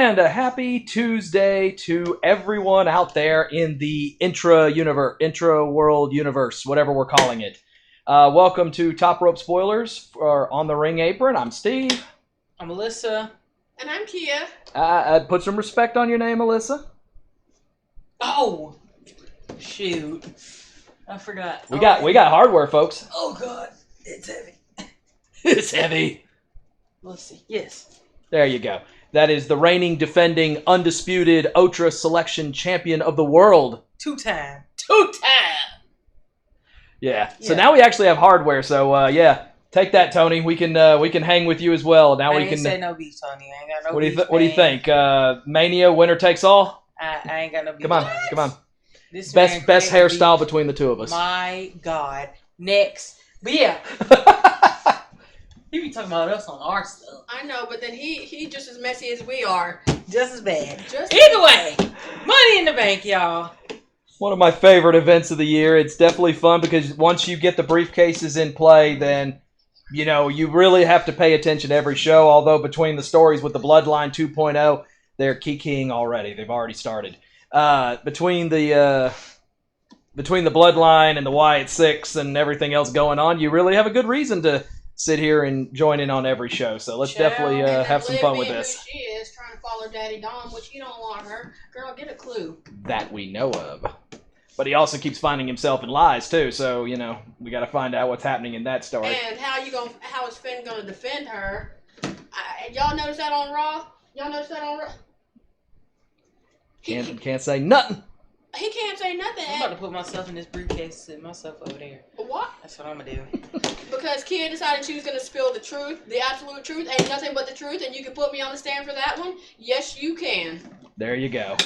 And a happy Tuesday to everyone out there in the intra-world universe, whatever we're calling it. Welcome to Top Rope Spoilers for On the Ring Apron. I'm Steve. I'm Alyssa. And I'm Kia. Put some respect on your name, Alyssa. Oh! Shoot. I forgot. We got hardware, folks. Oh, God. It's heavy. It's heavy. Let's see. Yes. There you go. That is the reigning, defending, undisputed OTRA selection champion of the world. Two-time. Yeah. So now we actually have hardware. So yeah, take that, Tony. We can hang with you as well. Now I we can say no beef, Tony. I ain't got no What beef. do you think? Mania, winner takes all. I ain't got no beef. Come on. This Best hairstyle between the two of us. My God. Next. But yeah. He be talking about us on our stuff. I know, but then he just as messy as we are. Just as bad. Either way, Money in the Bank, y'all. One of my favorite events of the year. It's definitely fun because once you get the briefcases in play, then you really have to pay attention to every show. Although between the stories with the Bloodline 2.0, they're kikiing already. They've already started. Between the Bloodline and the Wyatt Six and everything else going on, you really have a good reason to sit here and join in on every show. So let's definitely have some fun with this. She is trying to follow Daddy Dom, which you don't want her. Girl, get a clue. That we know of. But he also keeps finding himself in lies too. So we got to find out what's happening in that story. And how is Finn gonna defend her? Y'all notice that on Raw? Can't say nothing. He can't say nothing. I'm about to put myself in this briefcase, sit myself over there. What? That's what I'm gonna do. Because Kia decided she was going to spill the truth, the absolute truth, ain't nothing but the truth, and you can put me on the stand for that one? Yes, you can. There you go.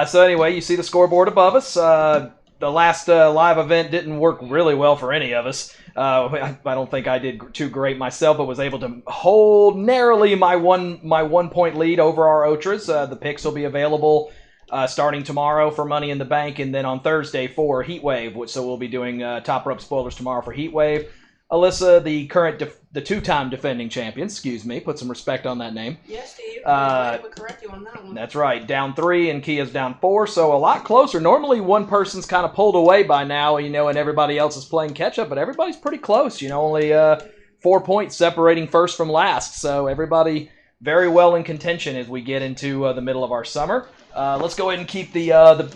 So anyway, you see the scoreboard above us. The last live event didn't work really well for any of us. I don't think I did too great myself, but was able to hold narrowly my 1 point lead over our OTRAs. The picks will be available starting tomorrow for Money in the Bank, and then on Thursday for Heatwave. So we'll be doing Top Rope Spoilers tomorrow for Heatwave. Alyssa, the two-time defending champion, put some respect on that name. Yes, Steve. I would correct you on that one. That's right. Down 3 and Kia's down 4, so a lot closer. Normally one person's kind of pulled away by now, and everybody else is playing catch-up, but everybody's pretty close. Only 4 points separating first from last, so everybody very well in contention as we get into the middle of our summer. Let's go ahead and keep the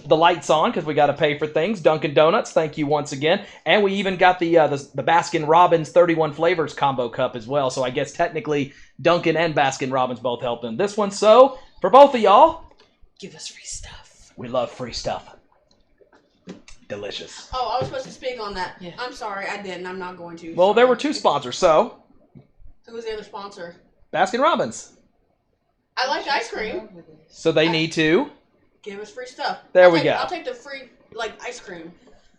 lights on because we got to pay for things. Dunkin' Donuts, thank you once again. And we even got the Baskin Robbins 31 Flavors Combo Cup as well. So I guess technically Dunkin' and Baskin Robbins both helped in this one. So for both of y'all, give us free stuff. We love free stuff. Delicious. Oh, I was supposed to speak on that. Yeah. I'm sorry, I didn't. I'm not going to. Well, there were 2 sponsors, so. Who was the other sponsor? Baskin Robbins. I like ice cream. So they need to give us free stuff. There we go. I'll take the free ice cream.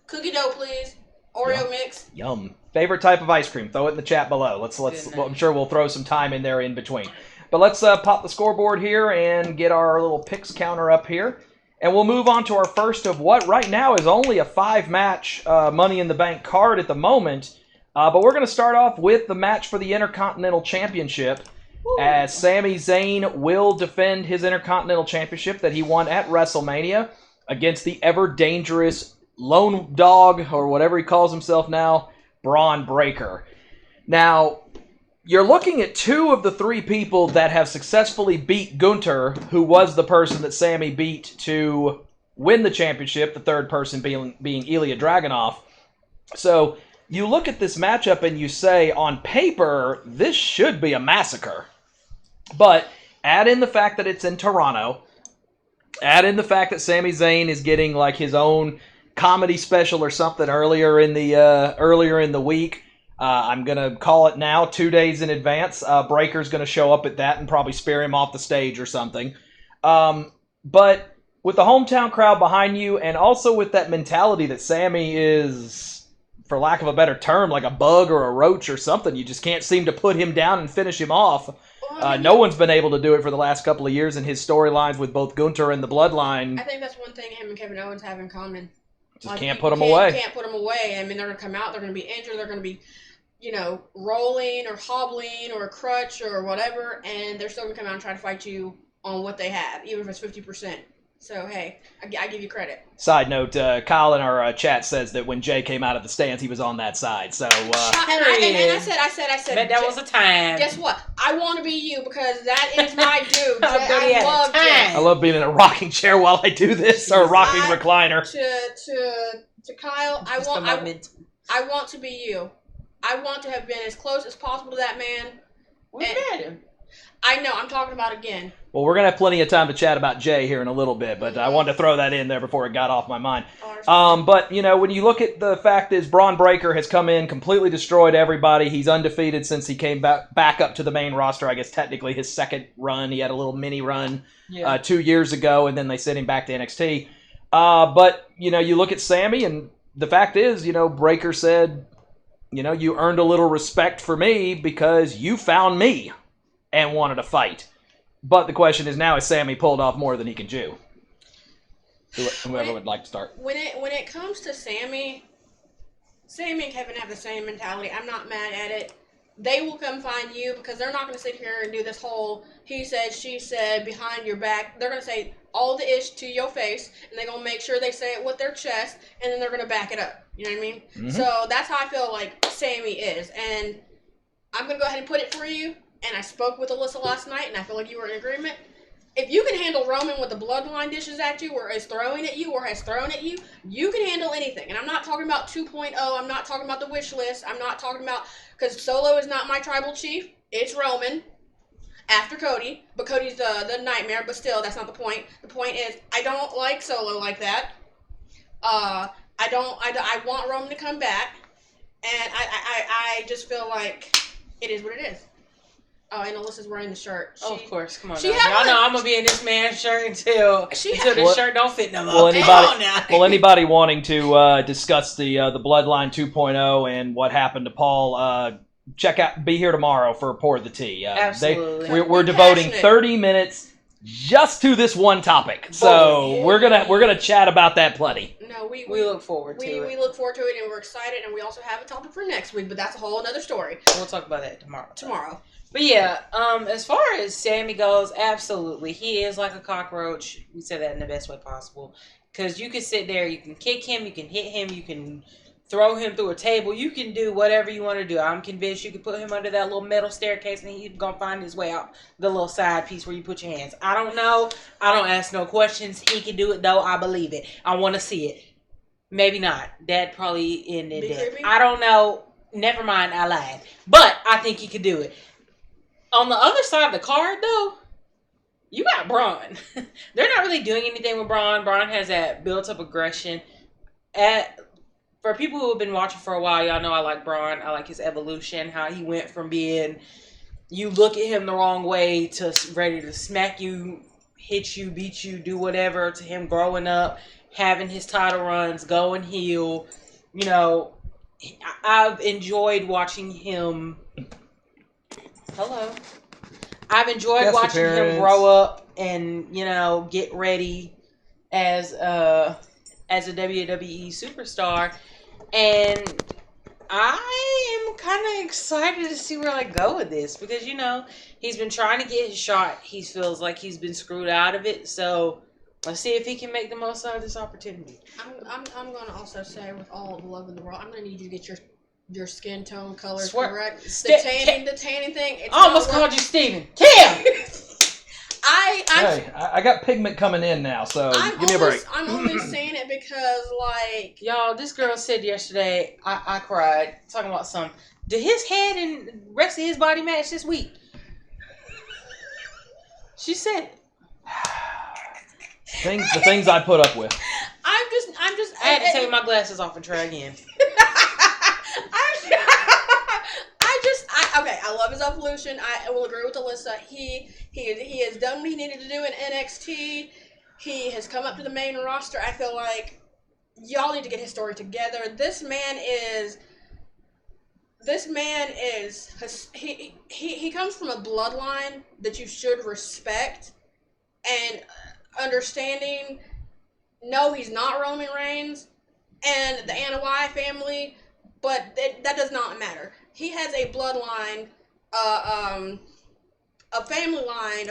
Cookie dough, please. Oreo mix. Yum. Favorite type of ice cream? Throw it in the chat below. Well, I'm sure we'll throw some time in there in between. But let's pop the scoreboard here and get our little picks counter up here. And we'll move on to our first of what right now is only a 5-match Money in the Bank card at the moment. But we're going to start off with the match for the Intercontinental Championship. As Sami Zayn will defend his Intercontinental Championship that he won at WrestleMania against the ever-dangerous lone dog, or whatever he calls himself now, Bron Breakker. Now, you're looking at 2 of the 3 people that have successfully beat Gunther, who was the person that Sami beat to win the championship, the third person being Ilya Dragunov. So you look at this matchup and you say, on paper, this should be a massacre. But add in the fact that it's in Toronto. Add in the fact that Sami Zayn is getting his own comedy special or something earlier in the week. I'm gonna call it now, 2 days in advance. Breaker's gonna show up at that and probably spear him off the stage or something. But with the hometown crowd behind you, and also with that mentality that Sami is, for lack of a better term, like a bug or a roach or something. You just can't seem to put him down and finish him off. No one's been able to do it for the last couple of years in his storylines with both Gunther and the Bloodline. I think that's one thing him and Kevin Owens have in common. Just can't put them away. Can't put them away. I mean, they're going to come out, they're going to be injured, they're going to be, rolling or hobbling or a crutch or whatever, and they're still going to come out and try to fight you on what they have, even if it's 50%. So, hey, I give you credit. Side note, Kyle in our chat says that when Jay came out of the stands, he was on that side. So, And I said, Bet that was a time. guess what? I want to be you because that is my dude. I love Jay. I love being in a rocking chair while I do this, or a rocking recliner. To Kyle, I want to be you. I want to have been as close as possible to that man. We met him. I know, I'm talking about again. Well, we're going to have plenty of time to chat about Jay here in a little bit, but I wanted to throw that in there before it got off my mind. But, you know, when you look at the fact is Braun Breaker has come in, completely destroyed everybody. He's undefeated since he came back up to the main roster. I guess technically his second run. He had a little mini run 2 years ago, and then they sent him back to NXT. But, you know, you look at Sami, and the fact is, you know, Breaker said, you know, you earned a little respect for me because you found me and wanted to fight. But the question is now, has Sami pulled off more than he can chew? Whoever would like to start. When it comes to Sami and Kevin have the same mentality. I'm not mad at it. They will come find you because they're not going to sit here and do this whole he said, she said, behind your back. They're going to say all the ish to your face, and they're going to make sure they say it with their chest, and then they're going to back it up. You know what I mean? Mm-hmm. So that's how I feel like Sami is. And I'm going to go ahead and put it for you. And I spoke with Alyssa last night, and I feel like you were in agreement. If you can handle Roman with the bloodline dishes at you, or is throwing at you, or has thrown at you, you can handle anything. And I'm not talking about 2.0. I'm not talking about the wish list. I'm not talking about, because Solo is not my tribal chief. It's Roman after Cody, but Cody's the nightmare. But still, that's not the point. The point is, I don't like Solo like that. I want Roman to come back, and I just feel like it is what it is. Oh, and Alyssa's wearing the shirt. Of course. Come on. Y'all know I'm going to be in this man's shirt until this shirt don't fit no more. Well, anybody wanting to discuss the Bloodline 2.0 and what happened to Paul, check out, be here tomorrow for Pour the Tea. Absolutely. We're devoting 30 minutes just to this one topic. So we're gonna chat about that plenty. No, we look forward to it. We look forward to it, and we're excited, and we also have a topic for next week, but that's a whole other story. We'll talk about that tomorrow. But yeah, as far as Sami goes, absolutely. He is like a cockroach. We say that in the best way possible. Because you can sit there, you can kick him, you can hit him, you can throw him through a table, you can do whatever you want to do. I'm convinced you can put him under that little metal staircase and he's going to find his way out the little side piece where you put your hands. I don't know. I don't ask no questions. He can do it, though. I believe it. I want to see it. Maybe not. Dad probably ended it. I don't know. Never mind. I lied. But I think he could do it. On the other side of the card, though, you got Bron. They're not really doing anything with Bron. Bron has that built-up aggression. For people who have been watching for a while, y'all know I like Bron. I like his evolution, how he went from being, you look at him the wrong way, to ready to smack you, hit you, beat you, do whatever, to him growing up, having his title runs, going heel. You know, I've enjoyed watching him... Hello. I've enjoyed watching him grow up and, you know, get ready as a WWE superstar. And I am kind of excited to see where they go with this because, you know, he's been trying to get his shot. He feels like he's been screwed out of it. So let's see if he can make the most out of this opportunity. I'm going to also say, with all the love in the world, I'm going to need you to get your skin tone color correct. The tanning thing. I almost called you Steven. Kim! I got pigment coming in now, so give me a break. I'm only saying it because, like... Y'all, this girl said yesterday, I cried, talking about did his head and the rest of his body match this week? She said... The things I put up with. I'm just... I had to take my glasses off and try again. Okay, I love his evolution. I will agree with Alyssa. He has done what he needed to do in NXT. He has come up to the main roster. I feel like y'all need to get his story together. This man is he comes from a bloodline that you should respect and understanding. No, he's not Roman Reigns and the Anoa'i family, but that does not matter. He has a bloodline, a family line,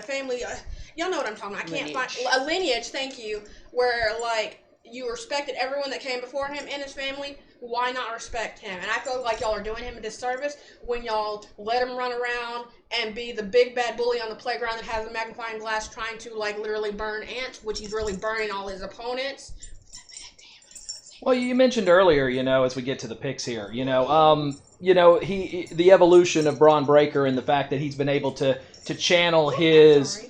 y'all know what I'm talking about. I can't Lineage. find a lineage. Thank you. Where like you respected everyone that came before him and his family. Why not respect him? And I feel like y'all are doing him a disservice when y'all let him run around and be the big bad bully on the playground that has a magnifying glass trying to like literally burn ants, which he's really burning all his opponents. Well, you mentioned earlier, as we get to the picks here, the evolution of Bron Breakker and the fact that he's been able to channel his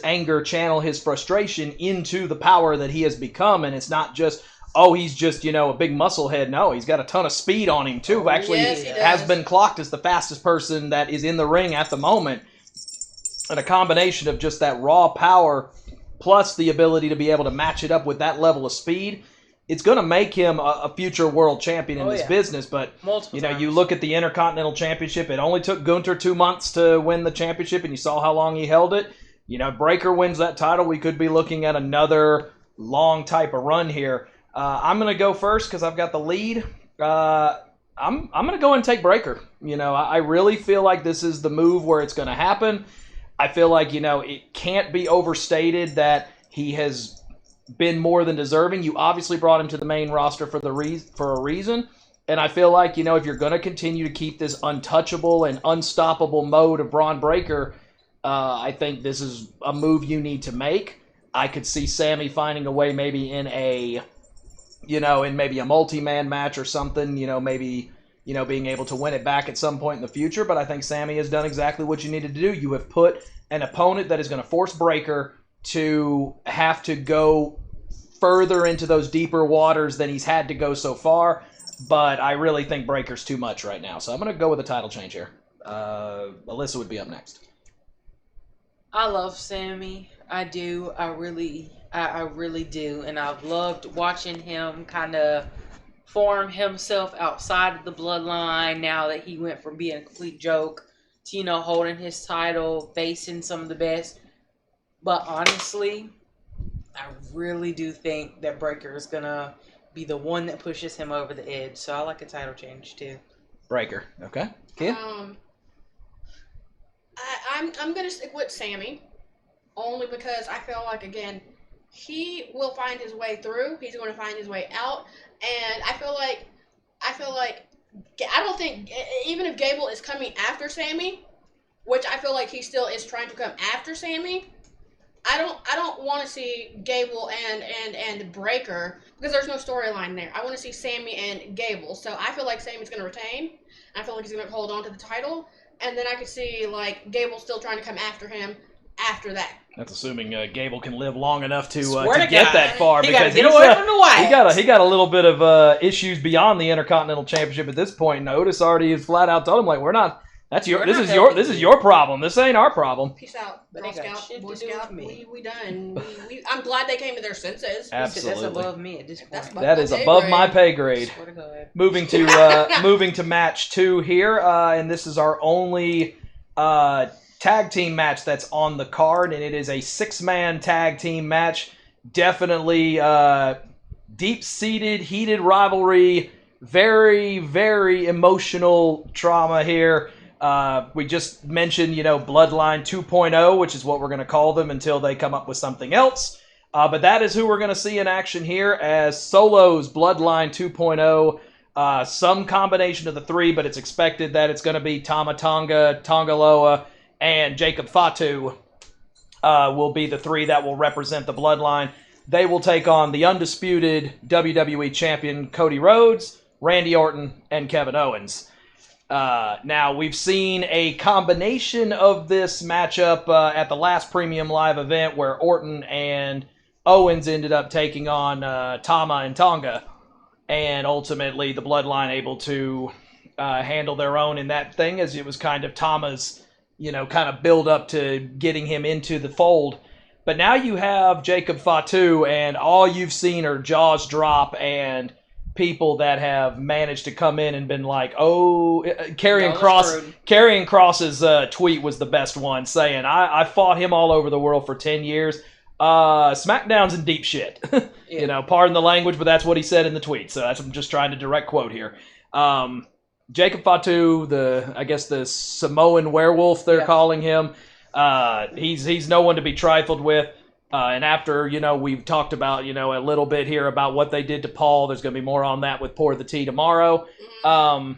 anger, channel his frustration into the power that he has become, and it's not just he's just a big muscle head. No, he's got a ton of speed on him too. Actually, yes, he has does. been clocked as the fastest person that is in the ring at the moment, and a combination of just that raw power plus the ability to be able to match it up with that level of speed. It's going to make him a future world champion in this business, but you look at the Intercontinental Championship, it only took Gunther 2 months to win the championship, and you saw how long he held it. Breakker wins that title, we could be looking at another long type of run here. I'm going to go first because I've got the lead. I'm going to go and take Breakker. I really feel like this is the move where it's going to happen. I feel like, it can't be overstated that he has been more than deserving. You obviously brought him to the main roster for a reason. And I feel like, if you're going to continue to keep this untouchable and unstoppable mode of Bron Breakker, I think this is a move you need to make. I could see Sami finding a way maybe in a multi-man match or something, maybe, being able to win it back at some point in the future. But I think Sami has done exactly what you needed to do. You have put an opponent that is going to force Breakker to have to go further into those deeper waters than he's had to go so far. But I really think Breakker's too much right now. So I'm going to go with a title change here. Alyssa would be up next. I love Sami. I do. I really do. And I've loved watching him kind of form himself outside of the bloodline now that he went from being a complete joke to, holding his title, facing some of the best. But honestly, I really do think that Breakker is going to be the one that pushes him over the edge. So I like a title change too. Breakker. Okay. Kim? I'm going to stick with Sami. Only because I feel like, again, he will find his way through. He's going to find his way out. And I feel like, I don't think, even if Gable is coming after Sami, which I feel like he still is trying to come after Sami, I don't want to see Gable and Breakker because there's no storyline there. I want to see Sami and Gable. So I feel like Sami's going to retain. I feel like he's going to hold on to the title. And then I could see, like, Gable still trying to come after him after that. That's assuming Gable can live long enough to to get that far. He because get away from the Wyatts. He got a little bit of issues beyond the Intercontinental Championship at this point. And Otis already has flat out told him, like, we're not. This is your problem. This ain't our problem. Peace out, But Girl they got Scout, shit Boy to do Scout. with me. We done. I'm glad they came to their senses. Absolutely. That's above me at this point. That is above my pay grade. Swear to God. Moving to match 2 here, and this is our only tag team match that's on the card, and it is a 6-man tag team match. Definitely deep-seated, heated rivalry, very, very emotional trauma here. We just mentioned, Bloodline 2.0, which is what we're going to call them until they come up with something else. But that is who we're going to see in action here as Solo's Bloodline 2.0. Some combination of the 3, but it's expected that it's going to be Tama Tonga, Tongaloa, and Jacob Fatu will be the 3 that will represent the Bloodline. They will take on the undisputed WWE Champion Cody Rhodes, Randy Orton, and Kevin Owens. Now, we've seen a combination of this matchup at the last Premium Live event where Orton and Owens ended up taking on Tama and Tonga. And ultimately, the Bloodline able to handle their own in that thing, as it was kind of Tama's, kind of build up to getting him into the fold. But now you have Jacob Fatu, and all you've seen are jaws drop and people that have managed to come in and been like, Karrion Kross's tweet was the best one, saying, I fought him all over the world for 10 years. SmackDown's in deep shit. Yeah. Pardon the language, but that's what he said in the tweet. So I'm just trying to direct quote here. Jacob Fatu, the Samoan werewolf they're calling him. He's no one to be trifled with. And after, we've talked about, a little bit here about what they did to Paul. There's going to be more on that with Pour the Tea tomorrow. The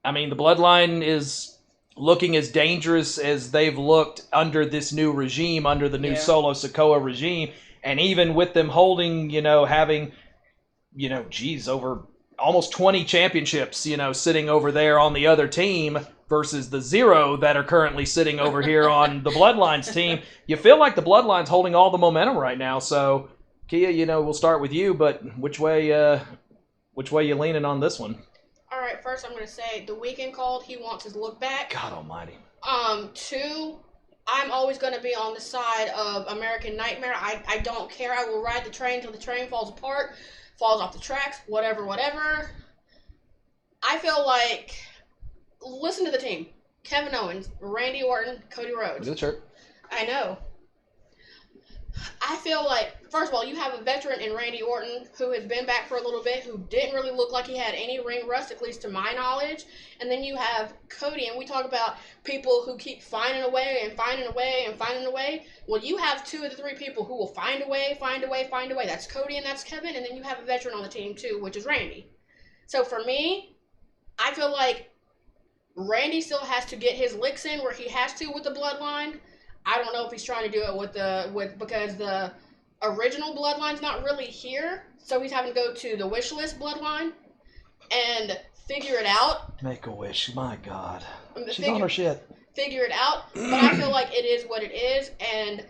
Bloodline is looking as dangerous as they've looked under this new regime, under the new Solo Sikoa regime. And even with them holding, having, over almost 20 championships, sitting over there on the other team versus the 0 that are currently sitting over here on the Bloodline's team. You feel like the Bloodline's holding all the momentum right now. So, Kia, we'll start with you, but which way you leaning on this one? All right, first I'm going to say The Weeknd called. He wants his look back. God almighty. 2, I'm always going to be on the side of American Nightmare. I don't care. I will ride the train till the train falls apart, falls off the tracks, whatever. I feel like, listen to the team. Kevin Owens, Randy Orton, Cody Rhodes. Look at the shirt. I know. I feel like, first of all, you have a veteran in Randy Orton who has been back for a little bit, who didn't really look like he had any ring rust, at least to my knowledge. And then you have Cody, and we talk about people who keep finding a way and finding a way and finding a way. Well, you have 2 of the 3 people who will find a way. That's Cody and that's Kevin. And then you have a veteran on the team, too, which is Randy. So for me, I feel like Randy still has to get his licks in where he has to with the Bloodline. I don't know if he's trying to do it because the original Bloodline's not really here, so he's having to go to the wish list Bloodline and figure it out. Make a wish, my God. She's on her shit. Figure it out, but I feel like it is what it is, and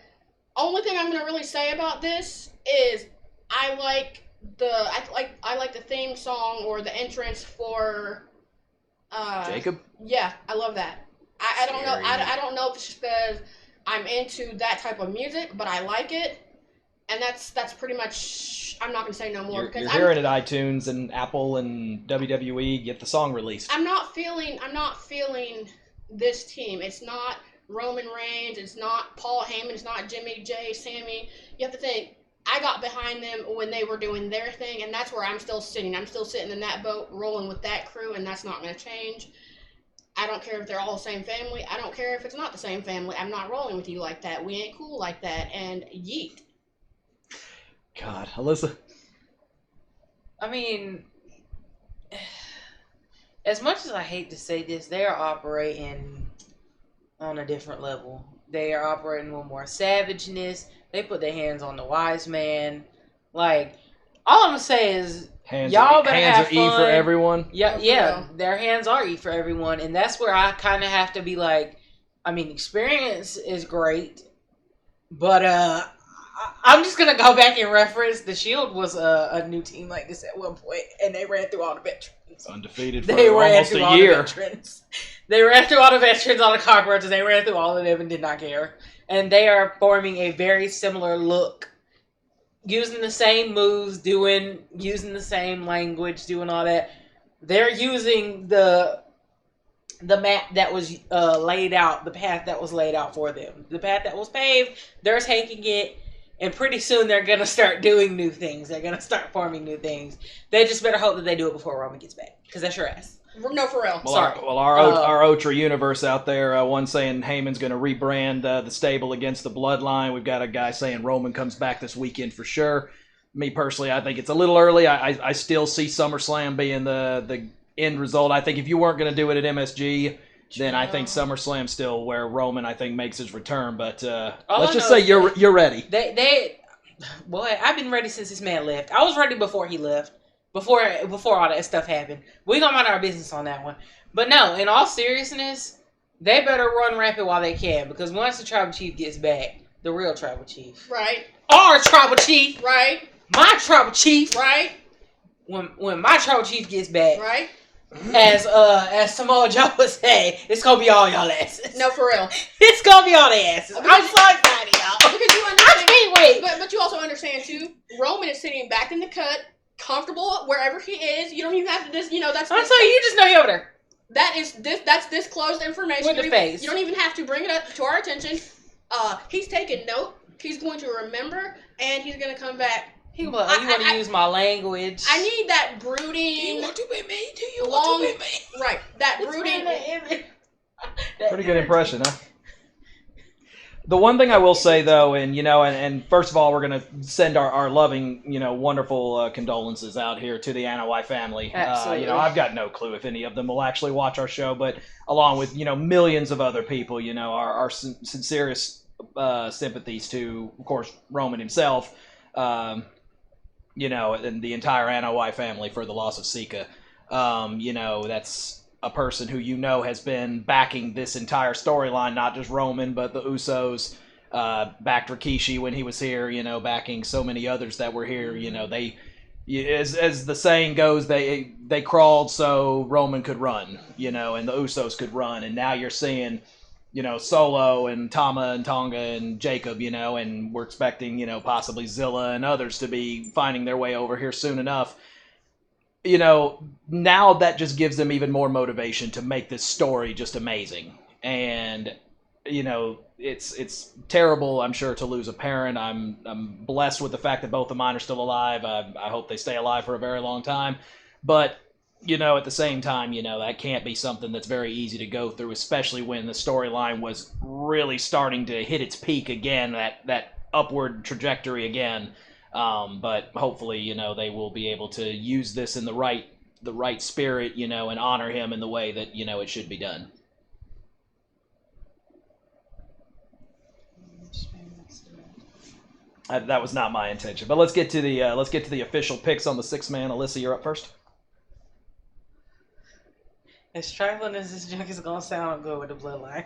only thing I'm gonna really say about this is I like the theme song or the entrance for Jacob. Yeah, I love that. I don't know. I don't know if it's just because I'm into that type of music, but I like it, and that's pretty much. I'm not gonna say no more because you're hearing it iTunes and Apple and WWE. Get the song released. I'm not feeling this team. It's not Roman Reigns. It's not Paul Heyman. It's not Jimmy J. Sami. You have to think. I got behind them when they were doing their thing, and that's where I'm still sitting. I'm still sitting in that boat, rolling with that crew, and that's not going to change. I don't care if they're all the same family. I don't care if it's not the same family. I'm not rolling with you like that. We ain't cool like that. And yeet. God, Alyssa. As much as I hate to say this, they are operating on a different level. They are operating with more savageness. They put their hands on the wise man. Like, all I'm going to say is, y'all better have fun. Hands are E for everyone. Yeah, their hands are E for everyone. And that's where I kind of have to be like, experience is great. But I'm just going to go back and reference the Shield was a new team like this at one point. And they ran through all the veterans. Undefeated for almost a year. They ran through all the veterans, all the cockroaches. They ran through all of them and did not care. And they are forming a very similar look. Using the same moves, using the same language, doing all that. They're using the map that was laid out, the path that was laid out for them. The path that was paved, they're taking it, and pretty soon they're going to start doing new things. They're going to start forming new things. They just better hope that they do it before Roman gets back, because that's your ass. No, for real. Well, Sorry. Our OTRA universe out there, one saying Heyman's going to rebrand the stable against the Bloodline. We've got a guy saying Roman comes back this weekend for sure. Me personally, I think it's a little early. I still see SummerSlam being the end result. I think if you weren't going to do it at MSG, then I think SummerSlam still where Roman, I think, makes his return. But let's just say you're ready. Boy, I've been ready since this man left. I was ready before he left. Before all that stuff happened. We don't mind our business on that one. But no, in all seriousness, they better run rampant while they can. Because once the Tribal Chief gets back, the real Tribal Chief. Right. Our Tribal Chief. Right. My Tribal Chief. Right. When my Tribal Chief gets back. Right. As Samoa Joe would say, it's going to be all y'all asses. No, for real. It's going to be all the asses. I'm so excited, y'all. Because you understand. I can't wait. But you also understand, too, Roman is sitting back in the cut, comfortable wherever he is. You don't even have to that's I'm sorry, you just know you're over there. That's disclosed information. With the face. You don't even have to bring it up to our attention. He's taking note. He's going to remember, and he's going to come back. You want to use my language. I need that brooding. Do you want to be me? Do you want to be me? Right. That brooding. Pretty good impression, huh? The one thing I will say, though, and first of all, we're going to send our loving, wonderful condolences out here to the Anoa'i family. Absolutely. I've got no clue if any of them will actually watch our show, but along with, millions of other people, our sincerest sympathies to, of course, Roman himself, and the entire Anoa'i family for the loss of Sika. That's a person who has been backing this entire storyline, not just Roman, but the Usos, backed Rikishi when he was here, backing so many others that were here. As the saying goes, they crawled so Roman could run, and the Usos could run. And now you're seeing, Solo and Tama and Tonga and Jacob, and we're expecting, possibly Zilla and others to be finding their way over here soon enough. Now that just gives them even more motivation to make this story just amazing. And, it's terrible, I'm sure, to lose a parent. I'm blessed with the fact that both of mine are still alive. I hope they stay alive for a very long time. But, at the same time, that can't be something that's very easy to go through, especially when the storyline was really starting to hit its peak again, that upward trajectory again. But hopefully, they will be able to use this in the right spirit, and honor him in the way that, it should be done. That was not my intention, but let's get to the official picks on the 6-man. Alyssa, you're up first. As trifling as this junk is gonna sound, I'm good with the Bloodline.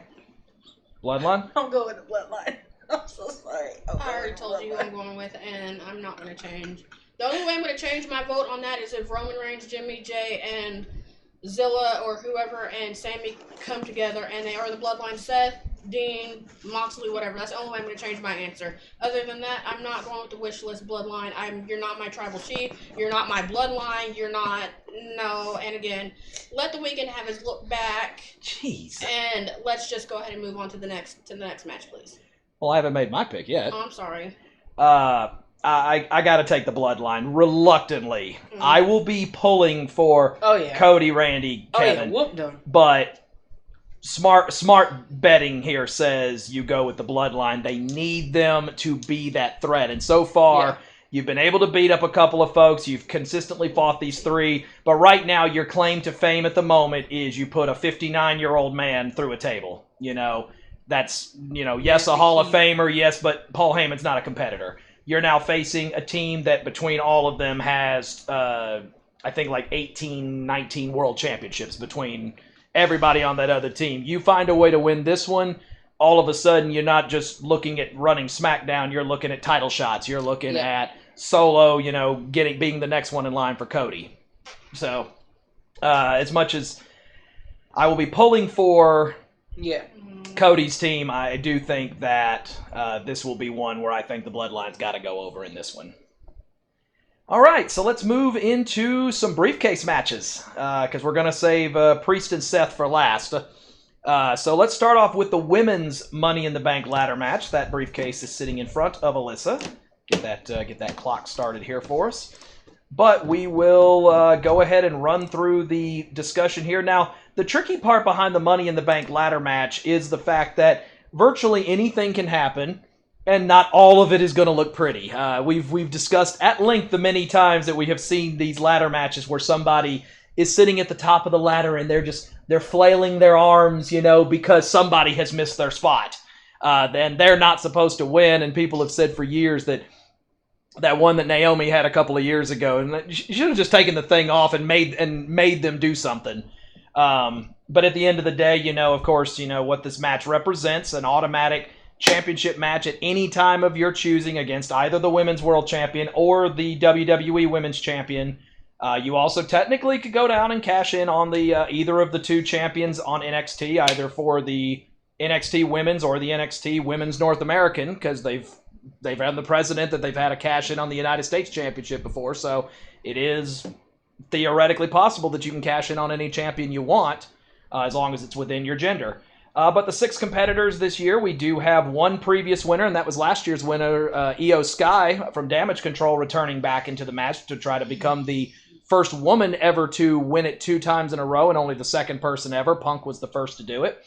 Bloodline? I'm good with the Bloodline. I'm so sorry. I already told you who I'm going with, and I'm not going to change. The only way I'm going to change my vote on that is if Roman Reigns, Jimmy J, and Zilla or whoever and Sami come together and they are the Bloodline. Seth, Dean, Moxley, whatever. That's the only way I'm going to change my answer. Other than that, I'm not going with the wish list Bloodline. You're not my tribal chief. You're not my Bloodline. You're not. No. And again, let the Weeknd have his look back. Jeez. And let's just go ahead and move on to the next match, please. Well, I haven't made my pick yet. Oh, I'm sorry. I got to take the Bloodline reluctantly. I will be pulling for Cody, Randy, Kevin. Whoop them. But smart betting here says you go with the Bloodline. They need them to be that threat. And so far, you've been able to beat up a couple of folks. You've consistently fought these 3. But right now, your claim to fame at the moment is you put a 59-year-old man through a table. That's, yes, a Hall of Famer, yes, but Paul Heyman's not a competitor. You're now facing a team that between all of them has, I think, like 18, 19 world championships between everybody on that other team. You find a way to win this one, all of a sudden you're not just looking at running SmackDown, you're looking at title shots. You're looking at Solo, being the next one in line for Cody. So, as much as I will be pulling for... Cody's team, I do think that this will be one where I think the Bloodline's got to go over in this one. All right, so let's move into some briefcase matches because we're going to save Priest and Seth for last. So let's start off with the women's Money in the Bank ladder match. That briefcase is sitting in front of Alyssa. Get that clock started here for us. But we will go ahead and run through the discussion here. Now, the tricky part behind the Money in the Bank ladder match is the fact that virtually anything can happen, and not all of it is going to look pretty. We've discussed at length the many times that we have seen these ladder matches where somebody is sitting at the top of the ladder and they're flailing their arms, because somebody has missed their spot. Then they're not supposed to win, and people have said for years that one that Naomi had a couple of years ago, and she should have just taken the thing off and made them do something. But at the end of the day, of course, what this match represents, an automatic championship match at any time of your choosing against either the Women's World Champion or the WWE Women's Champion. You also technically could go down and cash in on the either of the 2 champions on NXT, either for the NXT Women's or the NXT Women's North American, because they've had the precedent that they've had a cash in on the United States Championship before, so it is theoretically possible that you can cash in on any champion you want, as long as it's within your gender. But the 6 competitors this year, we do have one previous winner, and that was last year's winner, Io Sky from Damage Control, returning back into the match to try to become the first woman ever to win it 2 times in a row, and only the second person ever. Punk was the first to do it.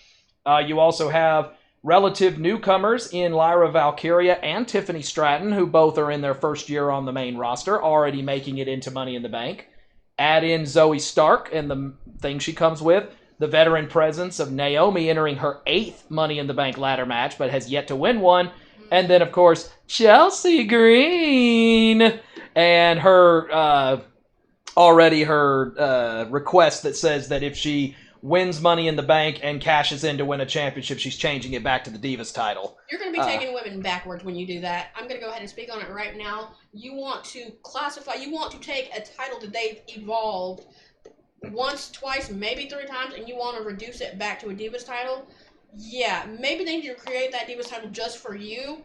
You also have relative newcomers in Lyra, Valkryia, and Tiffany Stratton, who both are in their first year on the main roster, already making it into Money in the Bank. Add in Zoey Stark and the thing she comes with, the veteran presence of Naomi entering her 8th Money in the Bank ladder match, but has yet to win one. And then, of course, Chelsea Green and her request that says that if she wins Money in the Bank and cashes in to win a championship, she's changing it back to the Divas title. You're going to be taking women backwards when you do that. I'm going to go ahead and speak on it right now. You want to take a title that they've evolved once, twice, maybe 3 times, and you want to reduce it back to a Divas title. Yeah, maybe they need to create that Divas title just for you,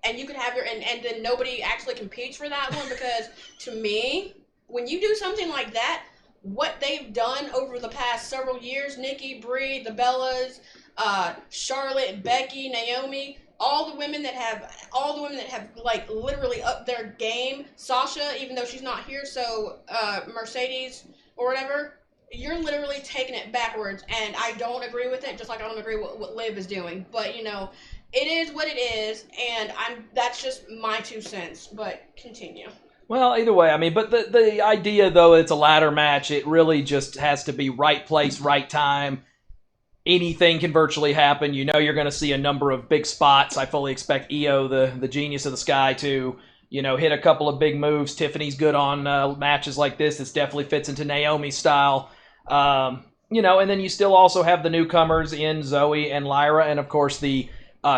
and you could have and then nobody actually competes for that one, because to me, when you do something like that, what they've done over the past several years, Nikki, Brie, the Bellas, Charlotte, Becky, Naomi, all the women that have like literally upped their game. Sasha, even though she's not here, so Mercedes or whatever, you're literally taking it backwards, and I don't agree with it, just like I don't agree with what Liv is doing. But it is what it is, and that's just my 2 cents. But continue. Well, either way, I mean, but the idea, though, it's a ladder match. It really just has to be right place, right time. Anything can virtually happen. You're going to see a number of big spots. I fully expect Io, the genius of the sky, to, hit a couple of big moves. Tiffany's good on matches like this. This definitely fits into Naomi's style. And then you still also have the newcomers in Zoey and Lyra, and, of course, the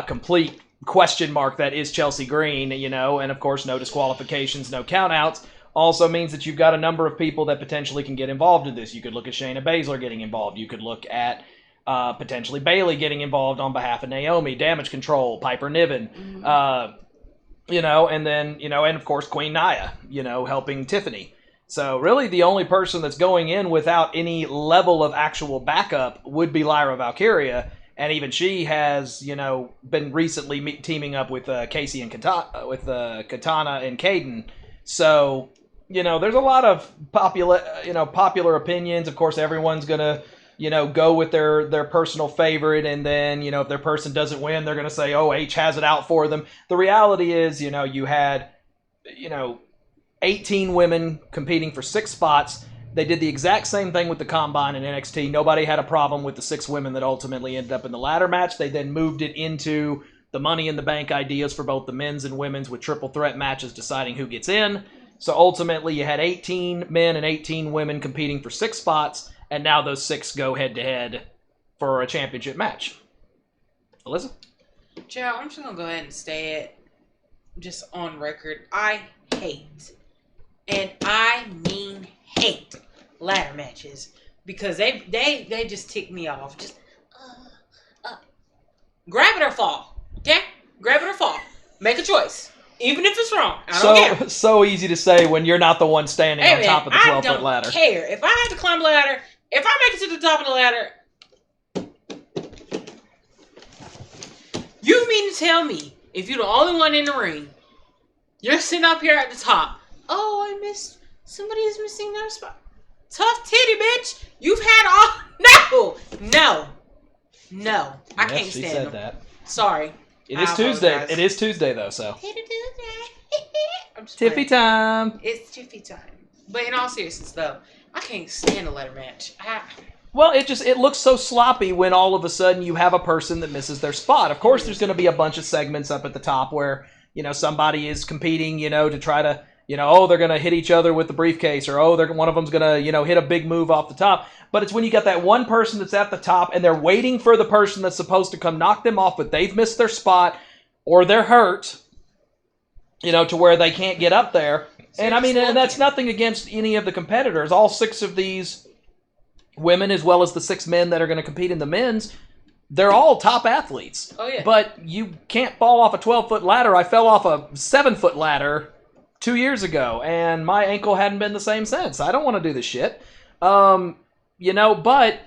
complete question mark that is Chelsea Green, and of course no disqualifications, no countouts, also means that you've got a number of people that potentially can get involved in this. You could look at Shayna Baszler getting involved. You could look at potentially Bayley getting involved on behalf of Naomi, Damage Control, Piper Niven, and then, and of course Queen Nia, helping Tiffany. So really the only person that's going in without any level of actual backup would be Lyra Valkryia. And even she has, been recently teaming up with Casey and Katana, and Caden. So, there's a lot of popular opinions. Of course, everyone's gonna, go with their personal favorite, and then, if their person doesn't win, they're gonna say, "Oh, H has it out for them." The reality is, you had, 18 women competing for 6 spots. They did the exact same thing with the Combine in NXT. Nobody had a problem with the 6 women that ultimately ended up in the ladder match. They then moved it into the Money in the Bank ideas for both the men's and women's, with triple threat matches deciding who gets in. So ultimately you had 18 men and 18 women competing for 6 spots, and now those 6 go head-to-head for a championship match. Alyssa? Joe, I'm just going to go ahead and say it just on record. I hate, and I mean hate, ladder matches, because they just tick me off. Just grab it or fall, okay? Grab it or fall. Make a choice, even if it's wrong. I don't care. So easy to say when you're not the one standing on top of the 12-foot ladder. I don't care if I have to climb the ladder. If I make it to the top of the ladder, you mean to tell me if you're the only one in the ring, you're sitting up here at the top? Oh, I missed. Somebody is missing their spot. Tough titty, bitch. You've had all... No. I can't stand she said them. that. Sorry. It is Tuesday. It is Tuesday, though, so. Tiffy time. It's Tiffy time. But in all seriousness, though, I can't stand a ladder match. Well, it looks so sloppy when all of a sudden you have a person that misses their spot. Of course, there's going to be a bunch of segments up at the top where, somebody is competing, to try to... they're going to hit each other with the briefcase, or, one of them's going to, hit a big move off the top. But it's when you got that one person that's at the top and they're waiting for the person that's supposed to come knock them off, but they've missed their spot or they're hurt, to where they can't get up there. And and that's nothing against any of the competitors. All 6 of these women, as well as the 6 men that are going to compete in the men's, they're all top athletes. Oh, yeah. But you can't fall off a 12-foot ladder. I fell off a 7-foot ladder 2 years ago, and my ankle hadn't been the same since. I don't want to do this shit. But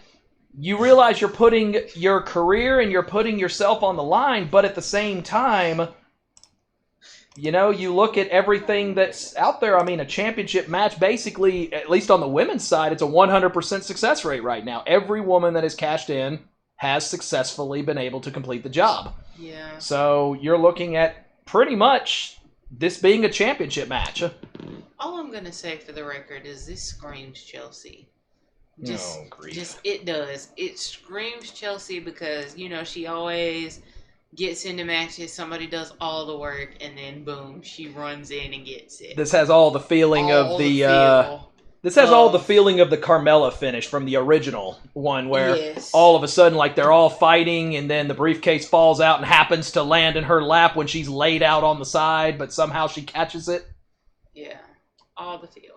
you realize you're putting your career and you're putting yourself on the line, but at the same time, you look at everything that's out there. A championship match, basically, at least on the women's side, it's a 100% success rate right now. Every woman that has cashed in has successfully been able to complete the job. Yeah. So you're looking at pretty much this being a championship match. All I'm gonna say for the record is this screams Chelsea. Grief. It does. It screams Chelsea because, you know, she always gets into matches, somebody does all the work, and then boom, she runs in and gets it. This has all the feeling of this has all the feeling of the Carmelo finish from the original one, where all of a sudden, like, they're all fighting, and then the briefcase falls out and happens to land in her lap when she's laid out on the side, but somehow she catches it. Yeah, all the feel.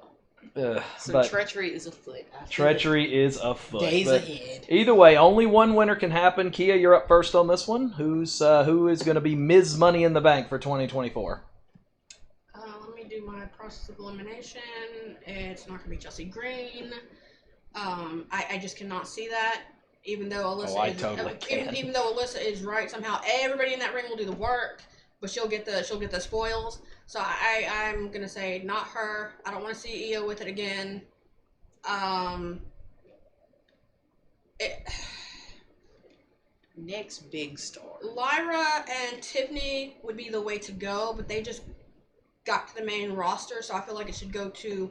So treachery is afoot. Treachery is afoot. Days ahead. Either way, only one winner can happen. Kia, you're up first on this one. Who is going to be Ms. Money in the Bank for 2024? Let me do my process of elimination. It's not going to be Chelsea Green. I just cannot see that. Even though Alyssa even though Alyssa is right, somehow everybody in that ring will do the work, but she'll get the spoils. So I'm gonna say not her. I don't want to see Io with it again. Next big star. Lyra and Tiffany would be the way to go, but they just got to the main roster, so I feel like it should go to.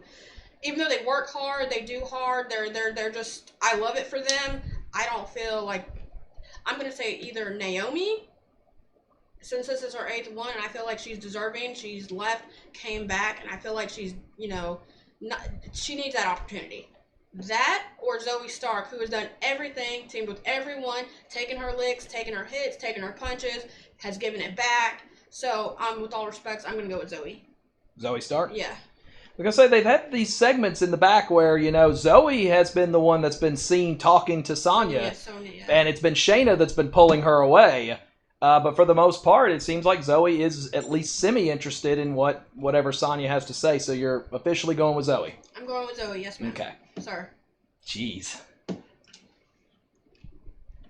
Even though they work hard, they do hard. They're just. I love it for them. I don't feel like. I'm gonna say either Naomi. Since this is her 8th one, and I feel like she's deserving. She's left, came back, and I feel like she's, she needs that opportunity. That or Zoey Stark, who has done everything, teamed with everyone, taken her licks, taken her hits, taken her punches, has given it back. So, with all respects, I'm going to go with Zoey. Zoey Stark? Yeah. Like I say, they've had these segments in the back where, Zoey has been the one that's been seen talking to Sonya. And it's been Shayna that's been pulling her away. But for the most part, it seems like Zoey is at least semi-interested in whatever Sonya has to say. So you're officially going with Zoey. I'm going with Zoey, yes, ma'am. Okay. Sir. Jeez.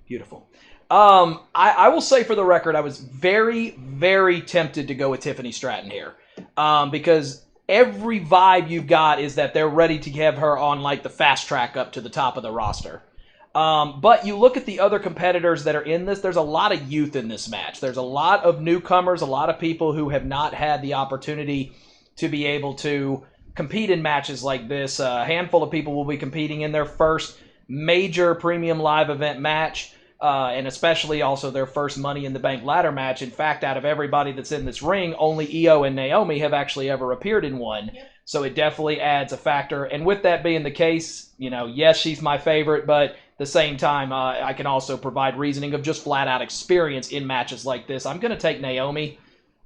Beautiful. I will say for the record, I was very, very tempted to go with Tiffany Stratton here. Because every vibe you've got is that they're ready to have her on, like, the fast track up to the top of the roster. But you look at the other competitors that are in this, there's a lot of youth in this match. There's a lot of newcomers, a lot of people who have not had the opportunity to be able to compete in matches like this. A handful of people will be competing in their first major premium live event match, and especially also their first Money in the Bank ladder match. In fact, out of everybody that's in this ring, only Io and Naomi have actually ever appeared in one. Yep. So it definitely adds a factor. And with that being the case, yes, she's my favorite, but at the same time, I can also provide reasoning of just flat-out experience in matches like this. I'm going to take Naomi.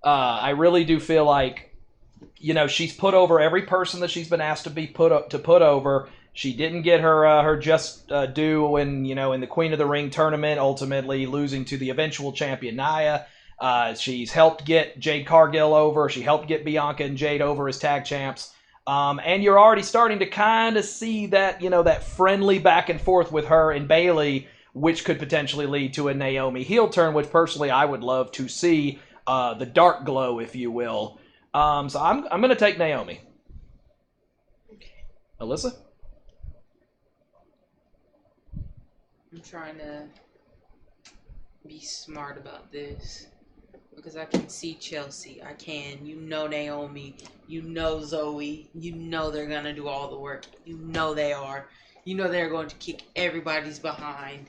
I really do feel like, she's put over every person that she's been asked to be put over. She didn't get her just due in the Queen of the Ring tournament, ultimately losing to the eventual champion Nia. She's helped get Jade Cargill over. She helped get Bianca and Jade over as tag champs. And you're already starting to kind of see that, that friendly back and forth with her and Bayley, which could potentially lead to a Naomi heel turn, which personally I would love to see, the dark glow, if you will. So I'm going to take Naomi. Okay. Alyssa? I'm trying to be smart about this. Because I can see Chelsea. I can. Naomi. Zoey. They're going to do all the work. They are. They're going to kick everybody's behind.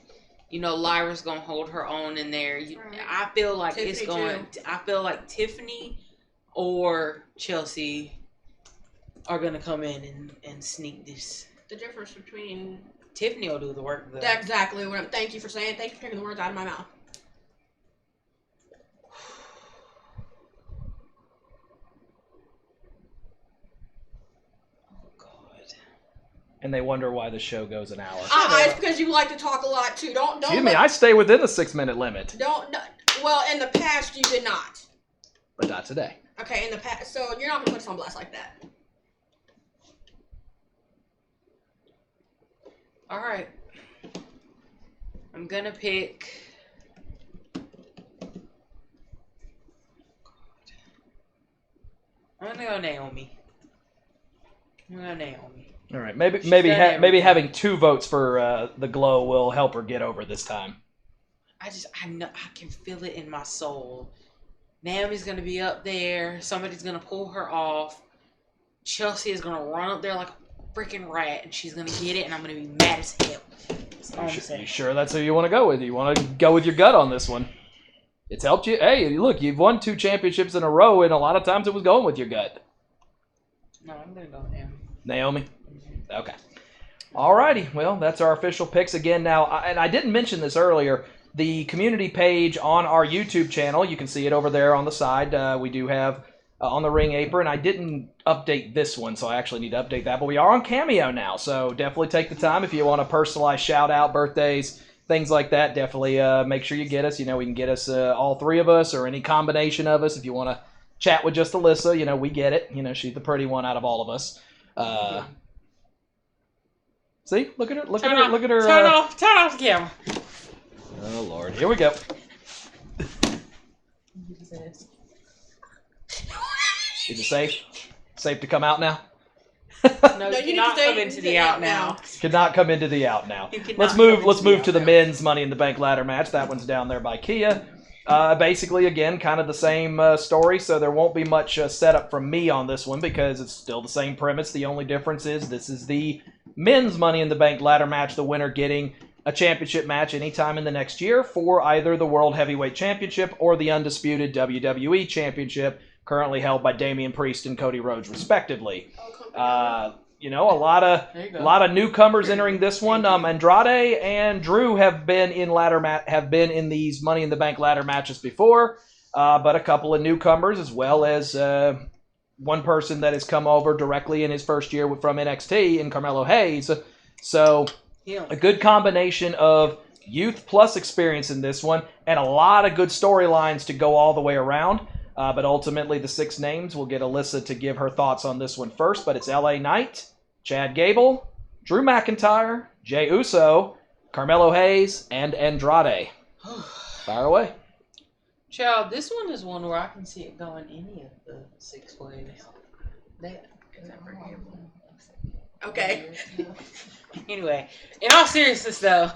Lyra's going to hold her own in there. Right. I feel like Tiffany I feel like Tiffany or Chelsea are going to come in and sneak this. The difference between... Tiffany will do the work. That's exactly what I'm... Thank you for saying. Thank you for taking the words out of my mouth. And they wonder why the show goes an hour. It's because you like to talk a lot too. Don't. Excuse me, I stay within the 6-minute limit. Well, in the past you did not. But not today. Okay, in the past, so you're not gonna put us on blast like that. All right. I'm gonna pick. I'm gonna go Naomi. All right, maybe having 2 votes for the glow will help her get over this time. I know, I can feel it in my soul. Naomi's going to be up there. Somebody's going to pull her off. Chelsea is going to run up there like a freaking rat, and she's going to get it, and I'm going to be mad as hell. You sure that's who you want to go with? You want to go with your gut on this one? It's helped you. Hey, look, you've won 2 championships in a row, and a lot of times it was going with your gut. No, I'm going to go with Naomi. Naomi? Okay. Alrighty. Well, that's our official picks again now. And I didn't mention this earlier. The community page on our YouTube channel, you can see it over there on the side. We do have on the ring apron. I didn't update this one, so I actually need to update that. But we are on Cameo now, so definitely take the time if you want a personalized shout-out, birthdays, things like that. Definitely make sure you get us. You know, we can get us all 3 of us or any combination of us. If you want to chat with just Alyssa, you know, we get it. You know, she's the pretty one out of all of us. See? Look at her. Look at her. Turn off the camera. Oh, Lord. Here we go. Is it safe? Safe to come out now? No, you cannot come into the out now. Cannot come into the out now. Let's move to the men's Money in the Bank ladder match. That one's down there by Kia. Basically, again, kind of the same story, so there won't be much setup from me on this one because it's still the same premise. The only difference is this is the men's Money in the Bank ladder match, the winner getting a championship match anytime in the next year for either the World Heavyweight Championship or the Undisputed WWE Championship, currently held by Damian Priest and Cody Rhodes, respectively. You know, a lot of newcomers entering this one. Andrade and Drew have been in these Money in the Bank ladder matches before, but a couple of newcomers as well as one person that has come over directly in his first year from NXT in Carmelo Hayes. So a good combination of youth plus experience in this one, and a lot of good storylines to go all the way around. But ultimately, the 6 names, we'll get Alyssa to give her thoughts on this one first. But it's LA Knight, Chad Gable, Drew McIntyre, Jey Uso, Carmelo Hayes, and Andrade. Fire away. Child, this one is one where I can see it going any of the 6 ways. Okay. Anyway, in all seriousness though,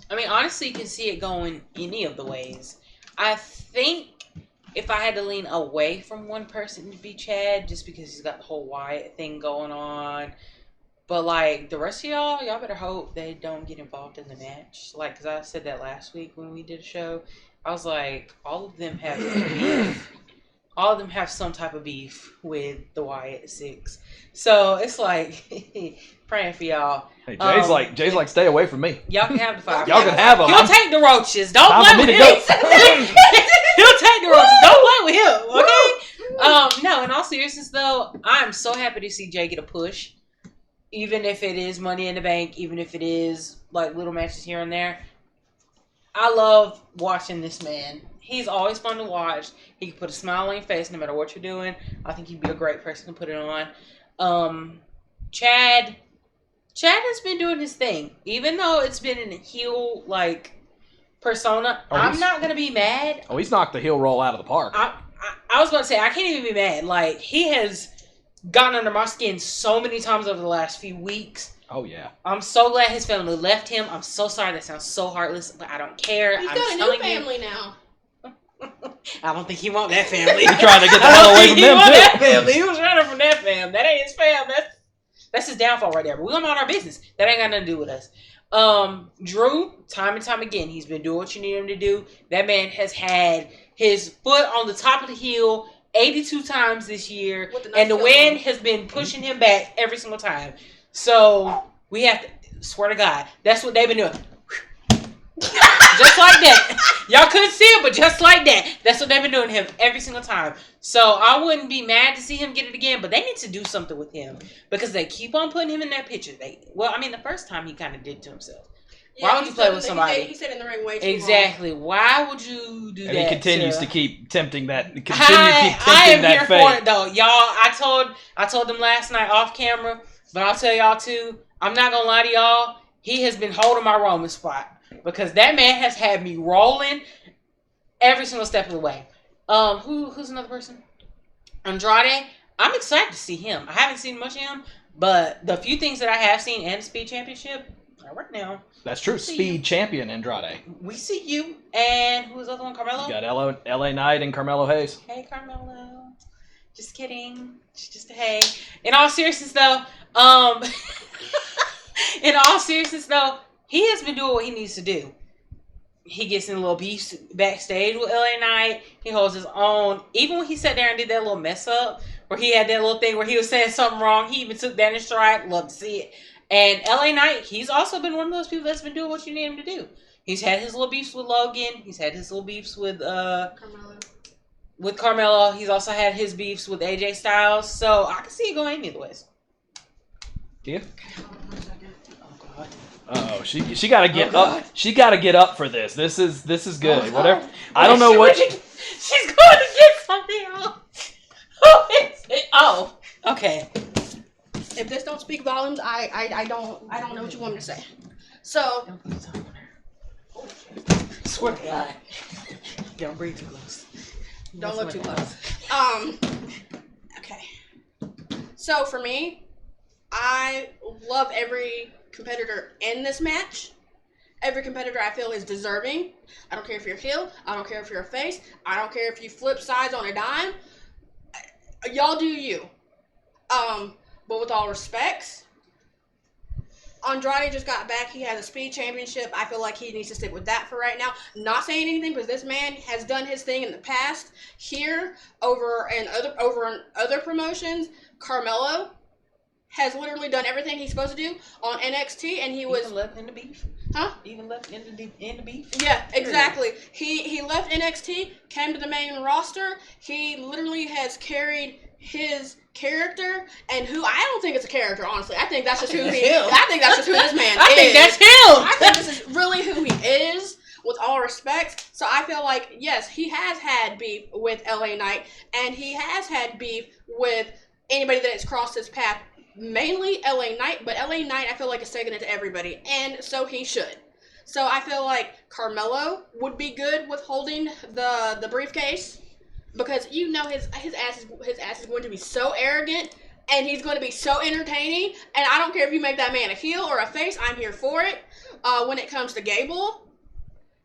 I mean, honestly, you can see it going any of the ways. I think if I had to lean away from one person, it'd be Chad, just because he's got the whole Wyatt thing going on. But, like, the rest of y'all better hope they don't get involved in the match. Like, because I said that last week when we did a show. I was like, all of them have beef. All of them have some type of beef with the Wyatt 6. So, it's like, praying for y'all. Hey, Jay's like, stay away from me. Y'all can have the 5. Y'all can have them. He'll take the roaches. Don't play with him. He'll take the roaches. Don't play with him. Okay? No, in all seriousness, though, I'm so happy to see Jay get a push. Even if it is Money in the Bank, even if it is, like, little matches here and there. I love watching this man. He's always fun to watch. He can put a smile on your face no matter what you're doing. I think he'd be a great person to put it on. Chad has been doing his thing. Even though it's been in a heel, like, persona, I'm not going to be mad. Oh, he's knocked the heel roll out of the park. I was going to say, I can't even be mad. Like, he has gotten under my skin so many times over the last few weeks. Oh, yeah. I'm so glad his family left him. I'm so sorry. That sounds so heartless, but I don't care. He's got a new family now. I don't think he want that family. He's trying to get the hell away from them, too. That family. He was running from that fam. That ain't his fam. That's his downfall right there. But we're going about our business. That ain't got nothing to do with us. Drew, time and time again, he's been doing what you need him to do. That man has had his foot on the top of the heel 82 times this year. And the wind has been pushing him back every single time. So, we have to, swear to God, that's what they've been doing. Just like that. Y'all couldn't see it, but just like that. That's what they've been doing to him every single time. So I wouldn't be mad to see him get it again, but they need to do something with him. Because they keep on putting him in their pictures. The first time he kind of did to himself. Yeah, why would you play with somebody? He said in the ring way too Exactly. Long. Why would you do that? And he continues to keep tempting that. I am here for it, though. Y'all, I told them last night off camera, but I'll tell y'all too, I'm not going to lie to y'all, he has been holding my Roman spot. Because that man has had me rolling every single step of the way. Who's another person? Andrade. I'm excited to see him. I haven't seen much of him, but the few things that I have seen and the Speed Championship, right now. That's true. Speed champion Andrade. We see you. And who's the other one? Carmelo? You got LA Knight and Carmelo Hayes. Hey, Carmelo. Just kidding. Just a hey. In all seriousness, though, he has been doing what he needs to do. He gets in a little beef backstage with LA Knight. He holds his own. Even when he sat there and did that little mess up, where he had that little thing where he was saying something wrong, he even took that in stride. Love to see it. And LA Knight, he's also been one of those people that's been doing what you need him to do. He's had his little beefs with Logan. He's had his little beefs with Carmelo. With Carmelo. He's also had his beefs with AJ Styles. So I can see it going either ways. Yeah. Okay, hold on 1 second. Oh God. Oh, she got to get up. She got to get up for this. This is good. Oh, Whatever. I don't know what. She's going to get something else. Who is it? Oh, okay. If this don't speak volumes, I don't know what you want me to say. So, Swear to God. Don't breathe too close. don't look too close. Okay. So for me, I love every competitor in this match. Every competitor I feel is deserving. I don't care if you're a heel. I don't care if you're a face. I don't care if you flip sides on a dime. Y'all do you. But with all respects, Andrade just got back. He has a speed championship. I feel like he needs to stick with that for right now. Not saying anything because this man has done his thing in the past. Here, over in other promotions, Carmelo has literally done everything he's supposed to do on NXT, and he was even left in the beef. Huh? Even left in the beef. Yeah, exactly. He left NXT, came to the main roster. He literally has carried his character, and who I don't think it's a character, honestly. I think that's just who he is. I think that's just who this man is. I think that's him. I think this is really who he is, with all respect. So I feel like, yes, he has had beef with LA Knight, and he has had beef with anybody that has crossed his path. Mainly LA Knight, but LA Knight I feel like is taking it to everybody, and so he should. So I feel like Carmelo would be good with holding the briefcase, because you know his ass is going to be so arrogant, and he's going to be so entertaining, and I don't care if you make that man a heel or a face, I'm here for it. When it comes to Gable,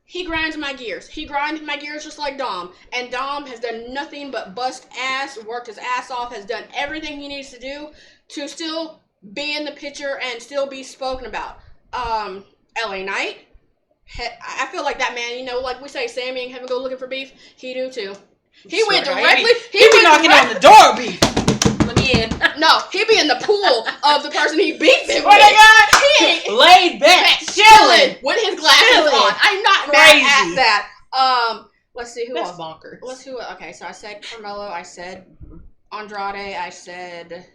he grinds my gears. He grinds my gears just like Dom, and Dom has done nothing but bust ass, worked his ass off, has done everything he needs to do to still be in the picture and still be spoken about. LA Knight, I feel like that man, you know, like we say, Sami and him go looking for beef, he do too. He went directly. He be knocking on the door, beef. Let me in. No, he be in the pool of the person he beat him What with. I got? He ain't Laid back, chilling. with his glasses on. I'm not Crazy. mad at that. Let's see who That's else. bonkers. Let's who. Okay, so I said Carmelo. I said Andrade. I said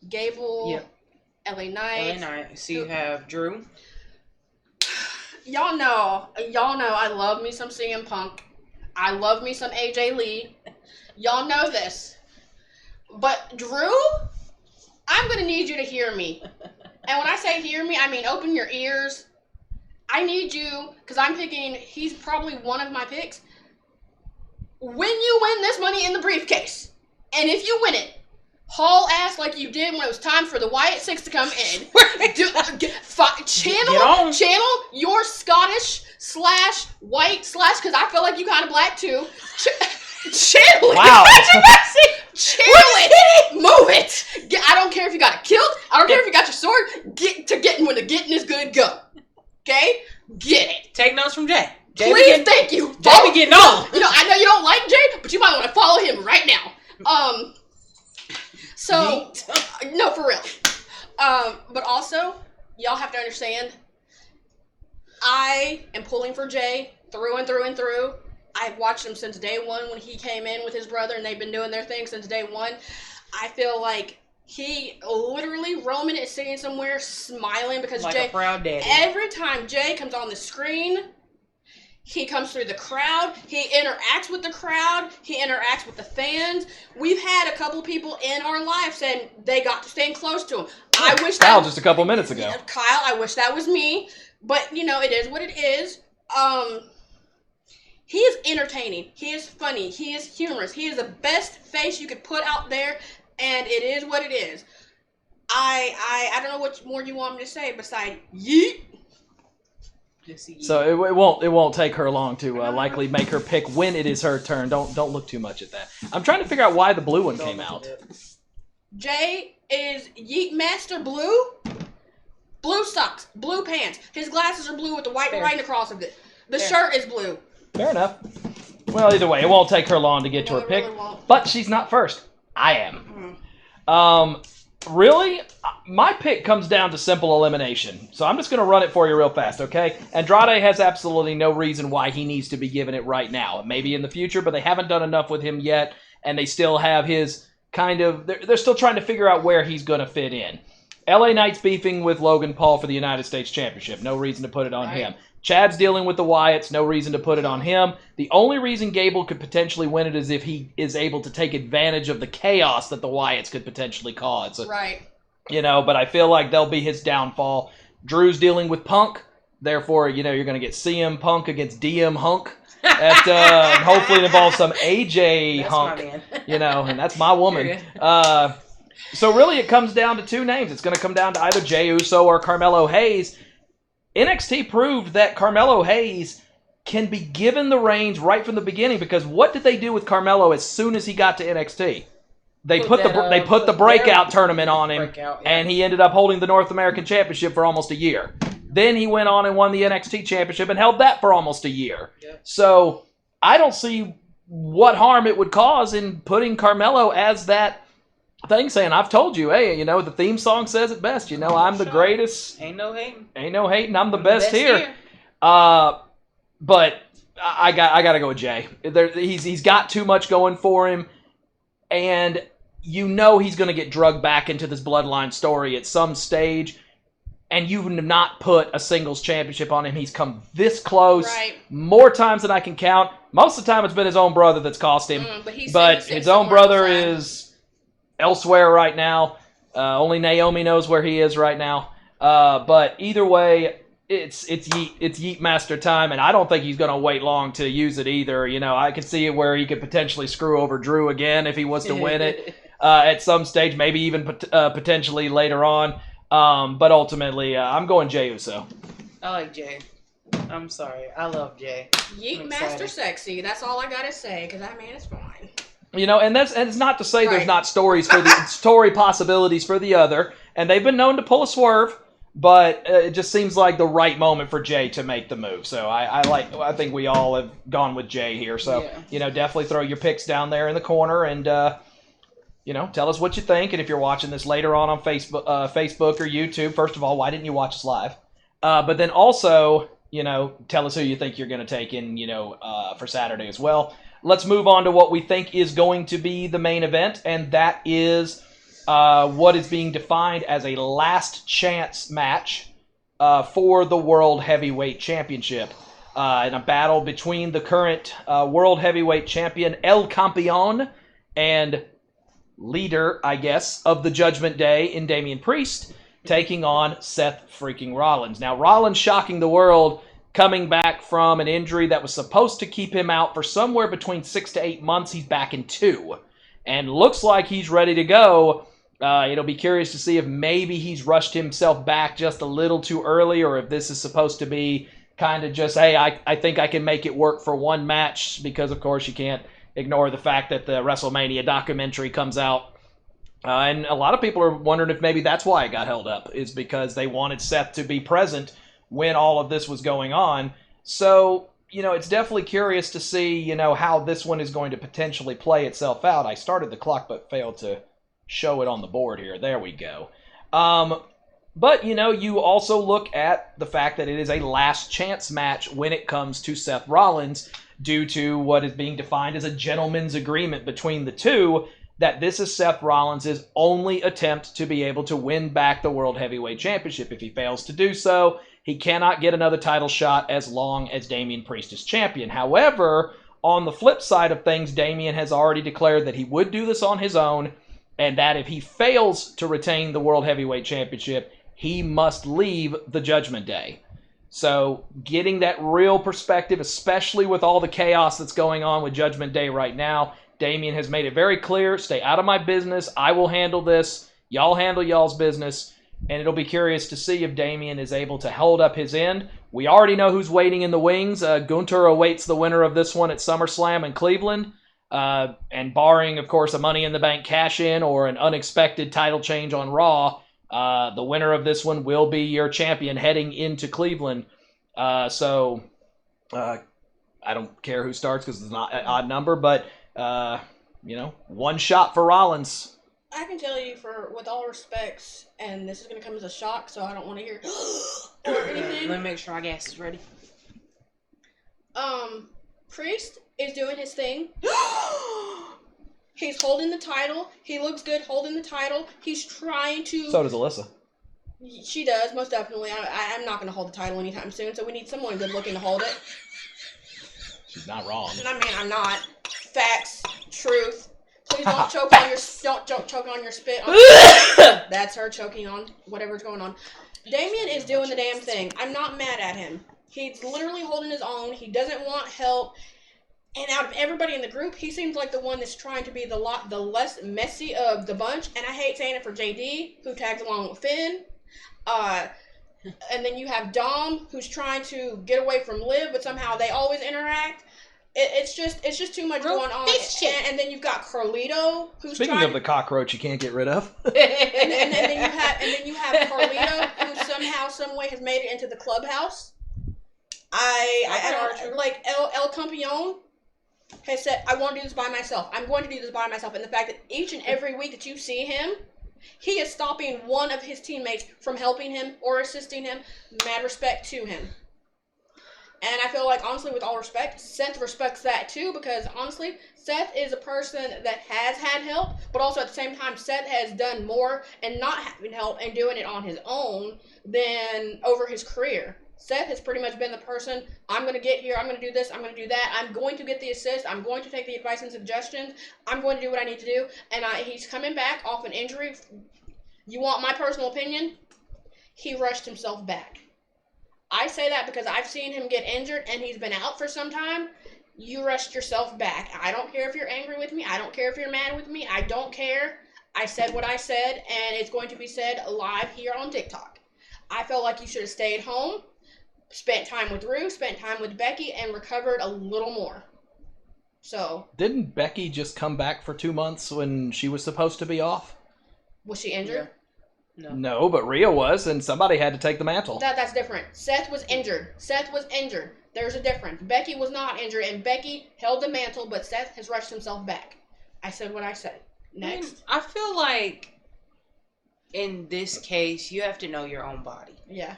Gable. Yep. LA Knight. LA Knight. So you have Drew. Y'all know I love me some CM Punk. I love me some AJ Lee. Y'all know this. But Drew, I'm going to need you to hear me. And when I say hear me, I mean open your ears. I need you, because I'm picking, he's probably one of my picks. When you win this money in the briefcase, and if you win it, haul ass like you did when it was time for the Wyatt Six to come in. Channel your Scottish / white / because I feel like you kind of black too. Channel it. Wow. Channel it. Move it. I don't care if you got a kilt. I don't care if you got your sword. Get to getting when the getting is good. Go. Okay? Get it. Take notes from Jay. Please, thank you. Jay be getting on. You know, I know you don't like Jay, but you might want to follow him right now. So, no, for real. But also, y'all have to understand, I am pulling for Jay through and through and through. I've watched him since day one when he came in with his brother, and they've been doing their thing since day one. I feel like he literally, Roman is sitting somewhere smiling because like Jay, a proud daddy. every time Jay comes on the screen, he comes through the crowd, he interacts with the crowd, he interacts with the fans. We've had a couple people in our life saying they got to stand close to him. I wish that Kyle just a couple minutes ago. Kyle, I wish that was me, but you know, it is what it is. He is entertaining, he is funny, he is humorous, he is the best face you could put out there, and it is what it is. I don't know what more you want me to say besides yeet. So it won't take her long to likely make her pick when it is her turn. Don't look too much at that. I'm trying to figure out why the blue one came out. Jay is Yeet Master Blue. Blue socks, blue pants. His glasses are blue with the white writing across of it. The shirt is blue. Fair enough. Well, either way, it won't take her long to get to her pick. Really won't. But she's not first. I am. Really? My pick comes down to simple elimination. So I'm just going to run it for you real fast, okay? Andrade has absolutely no reason why he needs to be given it right now. Maybe in the future, but they haven't done enough with him yet, and they still have his kind of... They're still trying to figure out where he's going to fit in. LA Knight's beefing with Logan Paul for the United States Championship. No reason to put it on him. Chad's dealing with the Wyatts. No reason to put it on him. The only reason Gable could potentially win it is if he is able to take advantage of the chaos that the Wyatts could potentially cause. Right. You know, but I feel like they'll be his downfall. Drew's dealing with Punk. Therefore, you know, you're going to get CM Punk against DM Hunk. And hopefully it involves some AJ Hunk. You know, and that's my woman. So really it comes down to two names. It's going to come down to either Jey Uso or Carmelo Hayes. NXT proved that Carmelo Hayes can be given the reins right from the beginning, because what did they do with Carmelo as soon as he got to NXT? They put the breakout tournament on him, and he ended up holding the North American Championship for almost a year. Then he went on and won the NXT Championship and held that for almost a year. Yep. So I don't see what harm it would cause in putting Carmelo as that thing, saying, I've told you, hey, you know, the theme song says it best. You know, I'm the greatest. Ain't no hating. I'm the best here. But I got to go with Jay. He's got too much going for him, and you know he's going to get drugged back into this Bloodline story at some stage. And you've not put a singles championship on him. He's come this close more times than I can count. Most of the time it's been his own brother that's cost him. But his own brother is elsewhere right now. Only Naomi knows where he is right now. But either way, it's Yeet Master time, and I don't think he's going to wait long to use it either. You know, I could see it where he could potentially screw over Drew again if he was to win it at some stage, maybe even potentially later on. But ultimately, I'm going Jey Uso. I like Jay. I'm sorry. I love Jay. Yeet Master Sexy. That's all I gotta say, because that man is fine. You know, and it's not to say there's not story possibilities for the other, and they've been known to pull a swerve, but it just seems like the right moment for Jay to make the move. So I think we all have gone with Jay here. So you know, definitely throw your picks down there in the corner and. You know, tell us what you think, and if you're watching this later on Facebook or YouTube, first of all, why didn't you watch us live? But then also, you know, tell us who you think you're going to take in, you know, for Saturday as well. Let's move on to what we think is going to be the main event, and that is what is being defined as a last chance match for the World Heavyweight Championship. In a battle between the current World Heavyweight Champion El Campeon and leader, I guess, of the Judgment Day in Damian Priest, taking on Seth freaking Rollins. Now, Rollins shocking the world, coming back from an injury that was supposed to keep him out for somewhere between 6 to 8 months. He's back in 2. And looks like he's ready to go. It'll be curious to see if maybe he's rushed himself back just a little too early, or if this is supposed to be kind of just, hey, I think I can make it work for one match, because, of course, you can't ignore the fact that the WrestleMania documentary comes out. And a lot of people are wondering if maybe that's why it got held up, is because they wanted Seth to be present when all of this was going on. So, you know, it's definitely curious to see, you know, how this one is going to potentially play itself out. I started the clock but failed to show it on the board here. There we go. But, you know, you also look at the fact that it is a last chance match when it comes to Seth Rollins, due to what is being defined as a gentleman's agreement between the two, that this is Seth Rollins' only attempt to be able to win back the World Heavyweight Championship. If he fails to do so, he cannot get another title shot as long as Damian Priest is champion. However, on the flip side of things, Damian has already declared that he would do this on his own, and that if he fails to retain the World Heavyweight Championship, he must leave the Judgment Day. So getting that real perspective, especially with all the chaos that's going on with Judgment Day right now, Damian has made it very clear, stay out of my business, I will handle this, y'all handle y'all's business. and it'll be curious to see if Damian is able to hold up his end. We already know who's waiting in the wings. Gunther awaits the winner of this one at SummerSlam in Cleveland. And barring, of course, a Money in the Bank cash-in or an unexpected title change on Raw, the winner of this one will be your champion heading into Cleveland. So I don't care who starts because it's not an odd number, but, one shot for Rollins. I can tell you, with all respects, and this is going to come as a shock, so I don't want to hear or anything. Let me make sure our gas is ready. Priest is doing his thing. He's holding the title. He looks good holding the title. He's trying to... So does Alyssa. She does, most definitely. I'm not going to hold the title anytime soon, so we need someone good looking to hold it. She's not wrong. I mean, I'm not. Facts. Truth. Please don't choke on your spit. That's her choking on whatever's going on. Damian is doing the damn thing. I'm not mad at him. He's literally holding his own. He doesn't want help. And out of everybody in the group, he seems like the one that's trying to be the less messy of the bunch. And I hate saying it for JD, who tags along with Finn. And then you have Dom, who's trying to get away from Liv, but somehow they always interact. It's just too much going on. And then you've got Carlito, who's Speaking of the cockroach you can't get rid of. and then you have Carlito, who somehow, some way has made it into the clubhouse. I don't like El Campeon has said, I want to do this by myself. I'm going to do this by myself. And the fact that each and every week that you see him, he is stopping one of his teammates from helping him or assisting him. Mad respect to him. And I feel like, honestly, with all respect, Seth respects that too, because honestly, Seth is a person that has had help, but also at the same time, Seth has done more and not having help and doing it on his own than over his career. Seth has pretty much been the person, I'm going to get here, I'm going to do this, I'm going to do that, I'm going to get the assist, I'm going to take the advice and suggestions, I'm going to do what I need to do, and he's coming back off an injury. You want my personal opinion? He rushed himself back. I say that because I've seen him get injured and he's been out for some time. You rushed yourself back. I don't care if you're angry with me. I don't care if you're mad with me. I don't care. I said what I said, and it's going to be said live here on TikTok. I felt like you should have stayed home, spent time with Rue, spent time with Becky, and recovered a little more. So. Didn't Becky just come back for 2 months when she was supposed to be off? Was she injured? Yeah. No, but Rhea was, and somebody had to take the mantle. That's different. Seth was injured. There's a difference. Becky was not injured, and Becky held the mantle, but Seth has rushed himself back. I said what I said. Next. I feel like in this case, you have to know your own body. Yeah.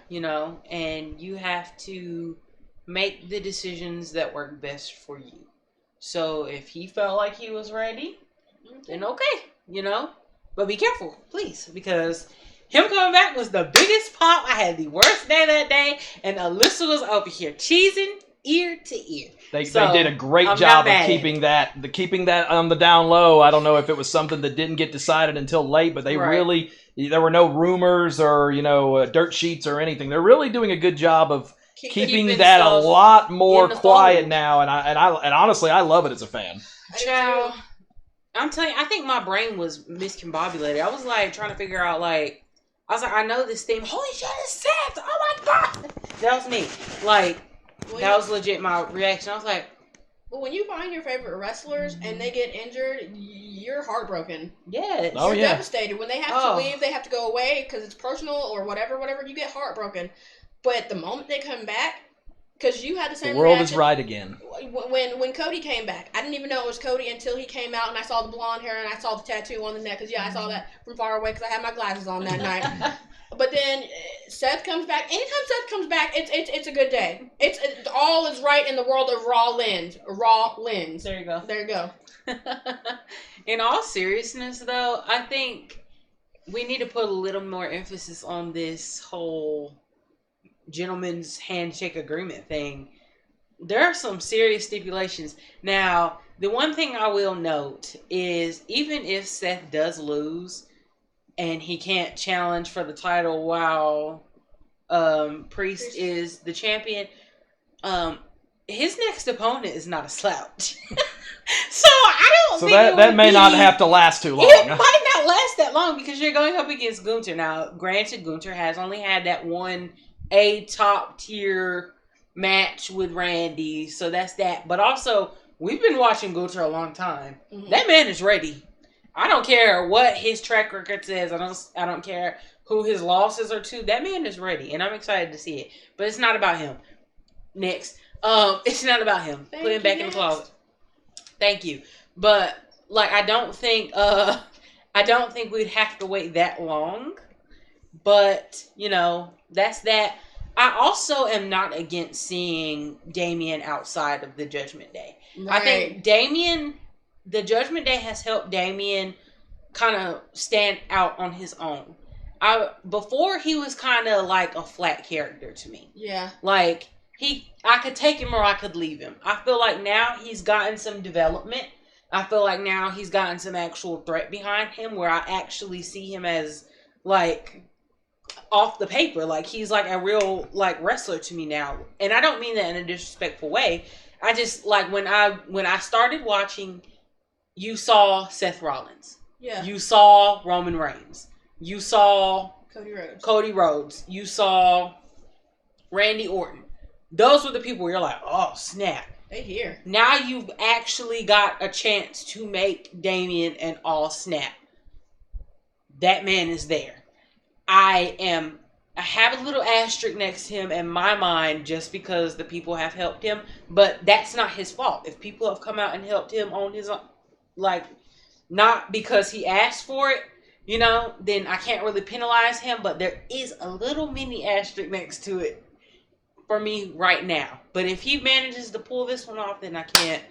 And you have to make the decisions that work best for you. So if he felt like he was ready, then okay, But be careful, please, because him coming back was the biggest pop. I had the worst day that day, and Alyssa was over here cheesing ear to ear. They did a great job of keeping that on the down low. I don't know if it was something that didn't get decided until late, but they really, there were no rumors or dirt sheets or anything. They're really doing a good job of keeping that a lot more quiet now, and honestly, I love it as a fan. Ciao. I'm telling you, I think my brain was miscombobulated. I was trying to figure out I know this theme. Holy shit, it's Seth! Oh my god! That was me. That was legit my reaction. I was like, well, when you find your favorite wrestlers and they get injured, you're heartbroken. Yes. You're devastated. When they have to leave, they have to go away because it's personal or whatever, you get heartbroken. But the moment they come back, because you had the same reaction. The world reaction is right again. When Cody came back, I didn't even know it was Cody until he came out and I saw the blonde hair and I saw the tattoo on the neck. Because, I saw that from far away because I had my glasses on that night. But then Seth comes back. Anytime Seth comes back, it's a good day. It's all is right in the world of Rollins. There you go. There you go. In all seriousness, though, I think we need to put a little more emphasis on this whole gentleman's handshake agreement thing. There are some serious stipulations. Now, the one thing I will note is even if Seth does lose and he can't challenge for the title while Priest is the champion, his next opponent is not a slouch. So I don't think that may not have to last too long. It might not can't last that long because you're going up against Gunther. Now, granted, Gunther has only had that one top tier match with Randy, so that's that. But also, we've been watching Gunther a long time. Mm-hmm. That man is ready. I don't care what his track record says. I don't care who his losses are to. That man is ready, and I'm excited to see it. But it's not about him. Next, it's not about him. Put him back in the closet. Thank you. But like, I don't think we'd have to wait that long. But you know, that's that. I also am not against seeing Damian outside of the Judgment Day. Right. I think the Judgment Day has helped Damian kind of stand out on his own. Before he was kind of like a flat character to me. Yeah. Like I could take him or I could leave him. I feel like now he's gotten some development. I feel like now he's gotten some actual threat behind him where I actually see him as like off the paper. Like he's like a real like wrestler to me now. And I don't mean that in a disrespectful way. I just like when I started watching, you saw Seth Rollins. Yeah. You saw Roman Reigns. You saw Cody Rhodes. You saw Randy Orton. Those were the people where you're like, oh, snap. They here. Now you've actually got a chance to make Damian an all snap. That man is there. I have a little asterisk next to him in my mind just because the people have helped him. But that's not his fault. If people have come out and helped him on his own, like, not because he asked for it, you know, then I can't really penalize him. But there is a little mini asterisk next to it for me right now. But if he manages to pull this one off, then I can't,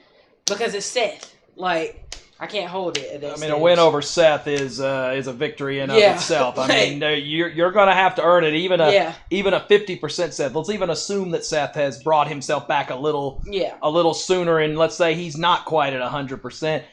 because it's Seth. Like, I can't hold it at that stage. A win over Seth is a victory in of itself. I mean, you're going to have to earn it. Even a 50% Seth. Let's even assume that Seth has brought himself back a little sooner, and let's say he's not quite at 100%.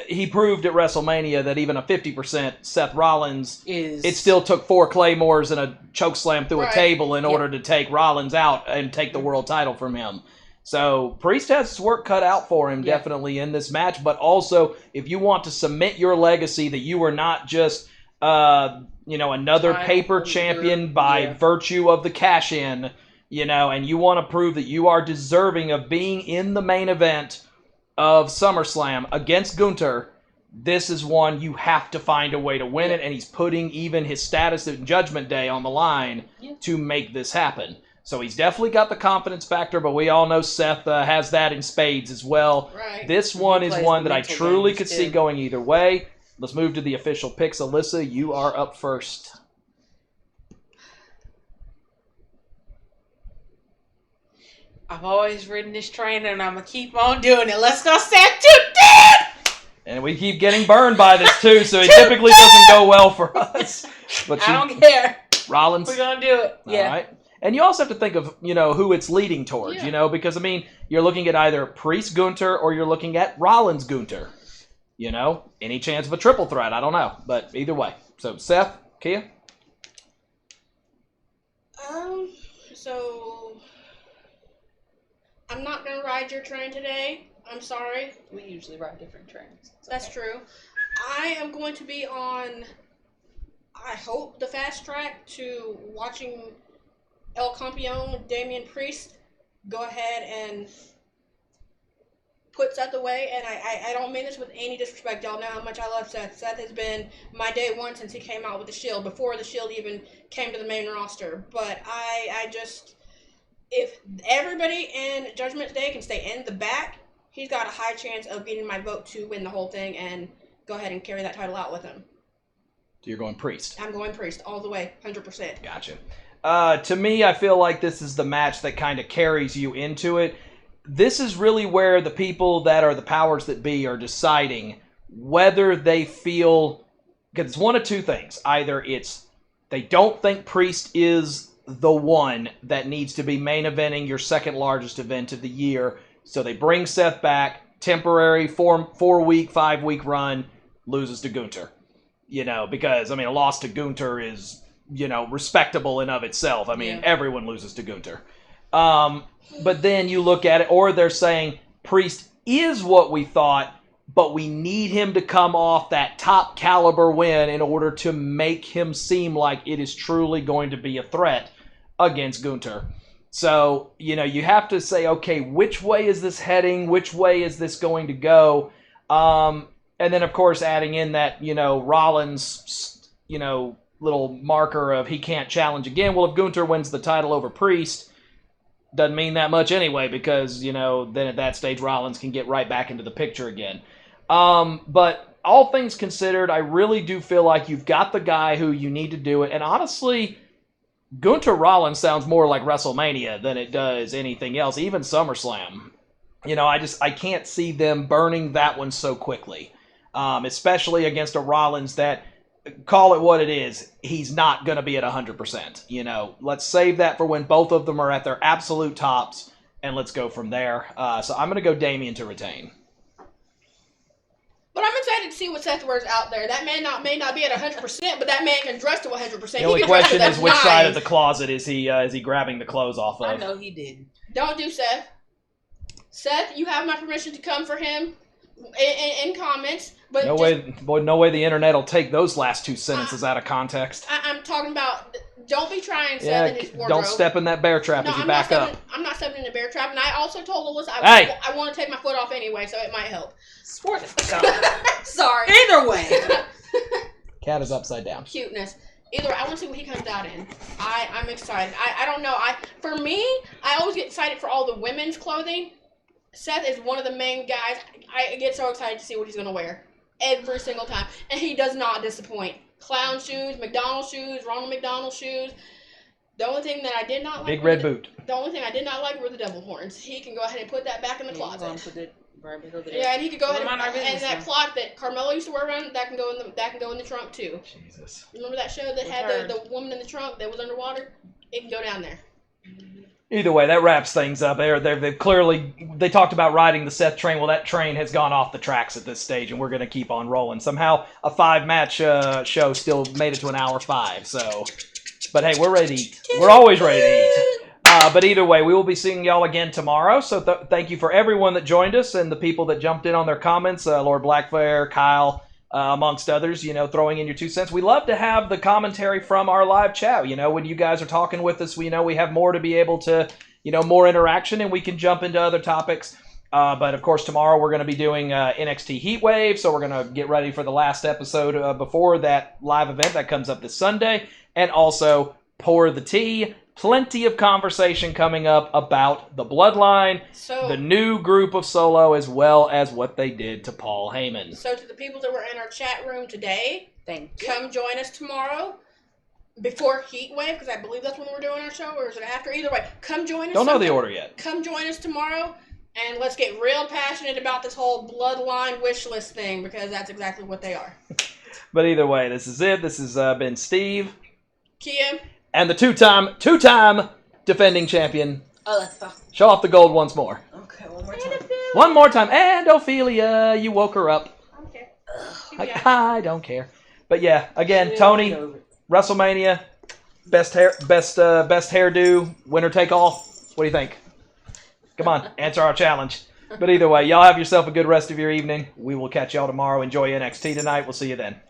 He proved at WrestleMania that even a 50% Seth Rollins, it still took 4 Claymores and a chokeslam through a table in order to take Rollins out and take the world title from him. So Priest has his work cut out for him definitely in this match. But also, if you want to cement your legacy that you are not just another paper champion by virtue of the cash-in, and you want to prove that you are deserving of being in the main event of SummerSlam against Gunther, this is one you have to find a way to win it, and he's putting even his status at Judgment Day on the line to make this happen. So he's definitely got the confidence factor, but we all know Seth has that in spades as well. Right. This one is one that I truly could see going either way. Let's move to the official picks. Alyssa, you are up first. I've always ridden this train, and I'm going to keep on doing it. Let's go, Seth. Too deep! And we keep getting burned by this, too, so it typically doesn't go well for us. But I don't care. Rollins. We're going to do it. Yeah. All right. And you also have to think of, who it's leading towards, because, you're looking at either Priest Gunther or you're looking at Rollins Gunther. Any chance of a triple threat, I don't know. But either way. So, Seth, Kia? So I'm not going to ride your train today. I'm sorry. We usually ride different trains. That's true. I am going to be on, I hope, the fast track to watching El Campeon, Damian Priest, go ahead and put Seth away. And I don't mean this with any disrespect. Y'all know how much I love Seth. Seth has been my day one since he came out with the Shield, before the Shield even came to the main roster. But I just, if everybody in Judgment Day can stay in the back, he's got a high chance of getting my vote to win the whole thing and go ahead and carry that title out with him. So you're going Priest? I'm going Priest all the way, 100%. Gotcha. To me, I feel like this is the match that kind of carries you into it. This is really where the people that are the powers that be are deciding whether they feel, because it's one of two things. Either it's they don't think Priest is the one that needs to be main eventing your second largest event of the year, so they bring Seth back, temporary 4-week, 5-week run, loses to Gunther. Because, a loss to Gunther is, respectable in of itself. Everyone loses to Gunther. But then you look at it, or they're saying Priest is what we thought, but we need him to come off that top caliber win in order to make him seem like it is truly going to be a threat against Gunther. So, you have to say, okay, which way is this heading? Which way is this going to go? And then, of course, adding in that, Rollins, little marker of he can't challenge again. Well, if Gunther wins the title over Priest, doesn't mean that much anyway, because, then at that stage, Rollins can get right back into the picture again. But all things considered, I really do feel like you've got the guy who you need to do it. And honestly, Gunther Rollins sounds more like WrestleMania than it does anything else, even SummerSlam. I can't see them burning that one so quickly, especially against a Rollins that, call it what it is, he's not going to be at 100%. Let's save that for when both of them are at their absolute tops, and let's go from there. So I'm going to go Damian to retain. But I'm excited to see what Seth wears out there. That man may not be at 100%, but that man can dress to 100%. The only question is which side of the closet is he grabbing the clothes off of? I know he didn't. Don't do Seth. Seth, you have my permission to come for him in comments. But no way the internet will take those last two sentences out of context. I'm talking about, don't be trying Seth in his wardrobe. Don't step in that bear trap as you back up. I'm not stepping in the bear trap, and I also told Alyssa I want to take my foot off anyway, so it might help. Sorry. Either way. Cat is upside down. Cuteness. Either way, I want to see what he comes out in. I'm excited. I don't know. For me, I always get excited for all the women's clothing. Seth is one of the main guys. I get so excited to see what he's going to wear every single time. And he does not disappoint. Clown shoes, McDonald's shoes, Ronald McDonald shoes. The only thing that I did not like... Big red boot. The only thing I did not like were the devil horns. He can go ahead and put that back in the closet. Yeah, and he could go ahead and that clock that Carmelo used to wear around, that can go in the trunk too. Jesus. Remember that show that had the woman in the trunk that was underwater? It can go down there. Either way, that wraps things up. They've clearly talked about riding the Seth train. Well, that train has gone off the tracks at this stage, and we're going to keep on rolling. Somehow, a 5-match show still made it to an hour 5. So, but hey, we're ready to eat. We're always ready to eat. But either way, we will be seeing y'all again tomorrow. So thank you for everyone that joined us and the people that jumped in on their comments. Lord Blackfire, Kyle, amongst others, throwing in your 2 cents. We love to have the commentary from our live chat. When you guys are talking with us, we know we have more to be able to, more interaction, and we can jump into other topics. But of course, tomorrow we're going to be doing NXT Heatwave, so we're going to get ready for the last episode before that live event that comes up this Sunday. And also, Pour the Tea. Plenty of conversation coming up about the Bloodline, the new group of Solo, as well as what they did to Paul Heyman. So to the people that were in our chat room today, come join us tomorrow before Heatwave, because I believe that's when we're doing our show, or is it after? Either way, come join us. Don't know the order yet. Come join us tomorrow, and let's get real passionate about this whole Bloodline wish list thing, because that's exactly what they are. But either way, this is it. This has been Steve. Kia. And the two-time defending champion. Alyssa. Show off the gold once more. Okay, one more time. One more time. And Ophelia, you woke her up. I don't care. I don't care. But yeah, again, Tony, WrestleMania, best hairdo, winner take all. What do you think? Come on, answer our challenge. But either way, y'all have yourself a good rest of your evening. We will catch y'all tomorrow. Enjoy NXT tonight. We'll see you then.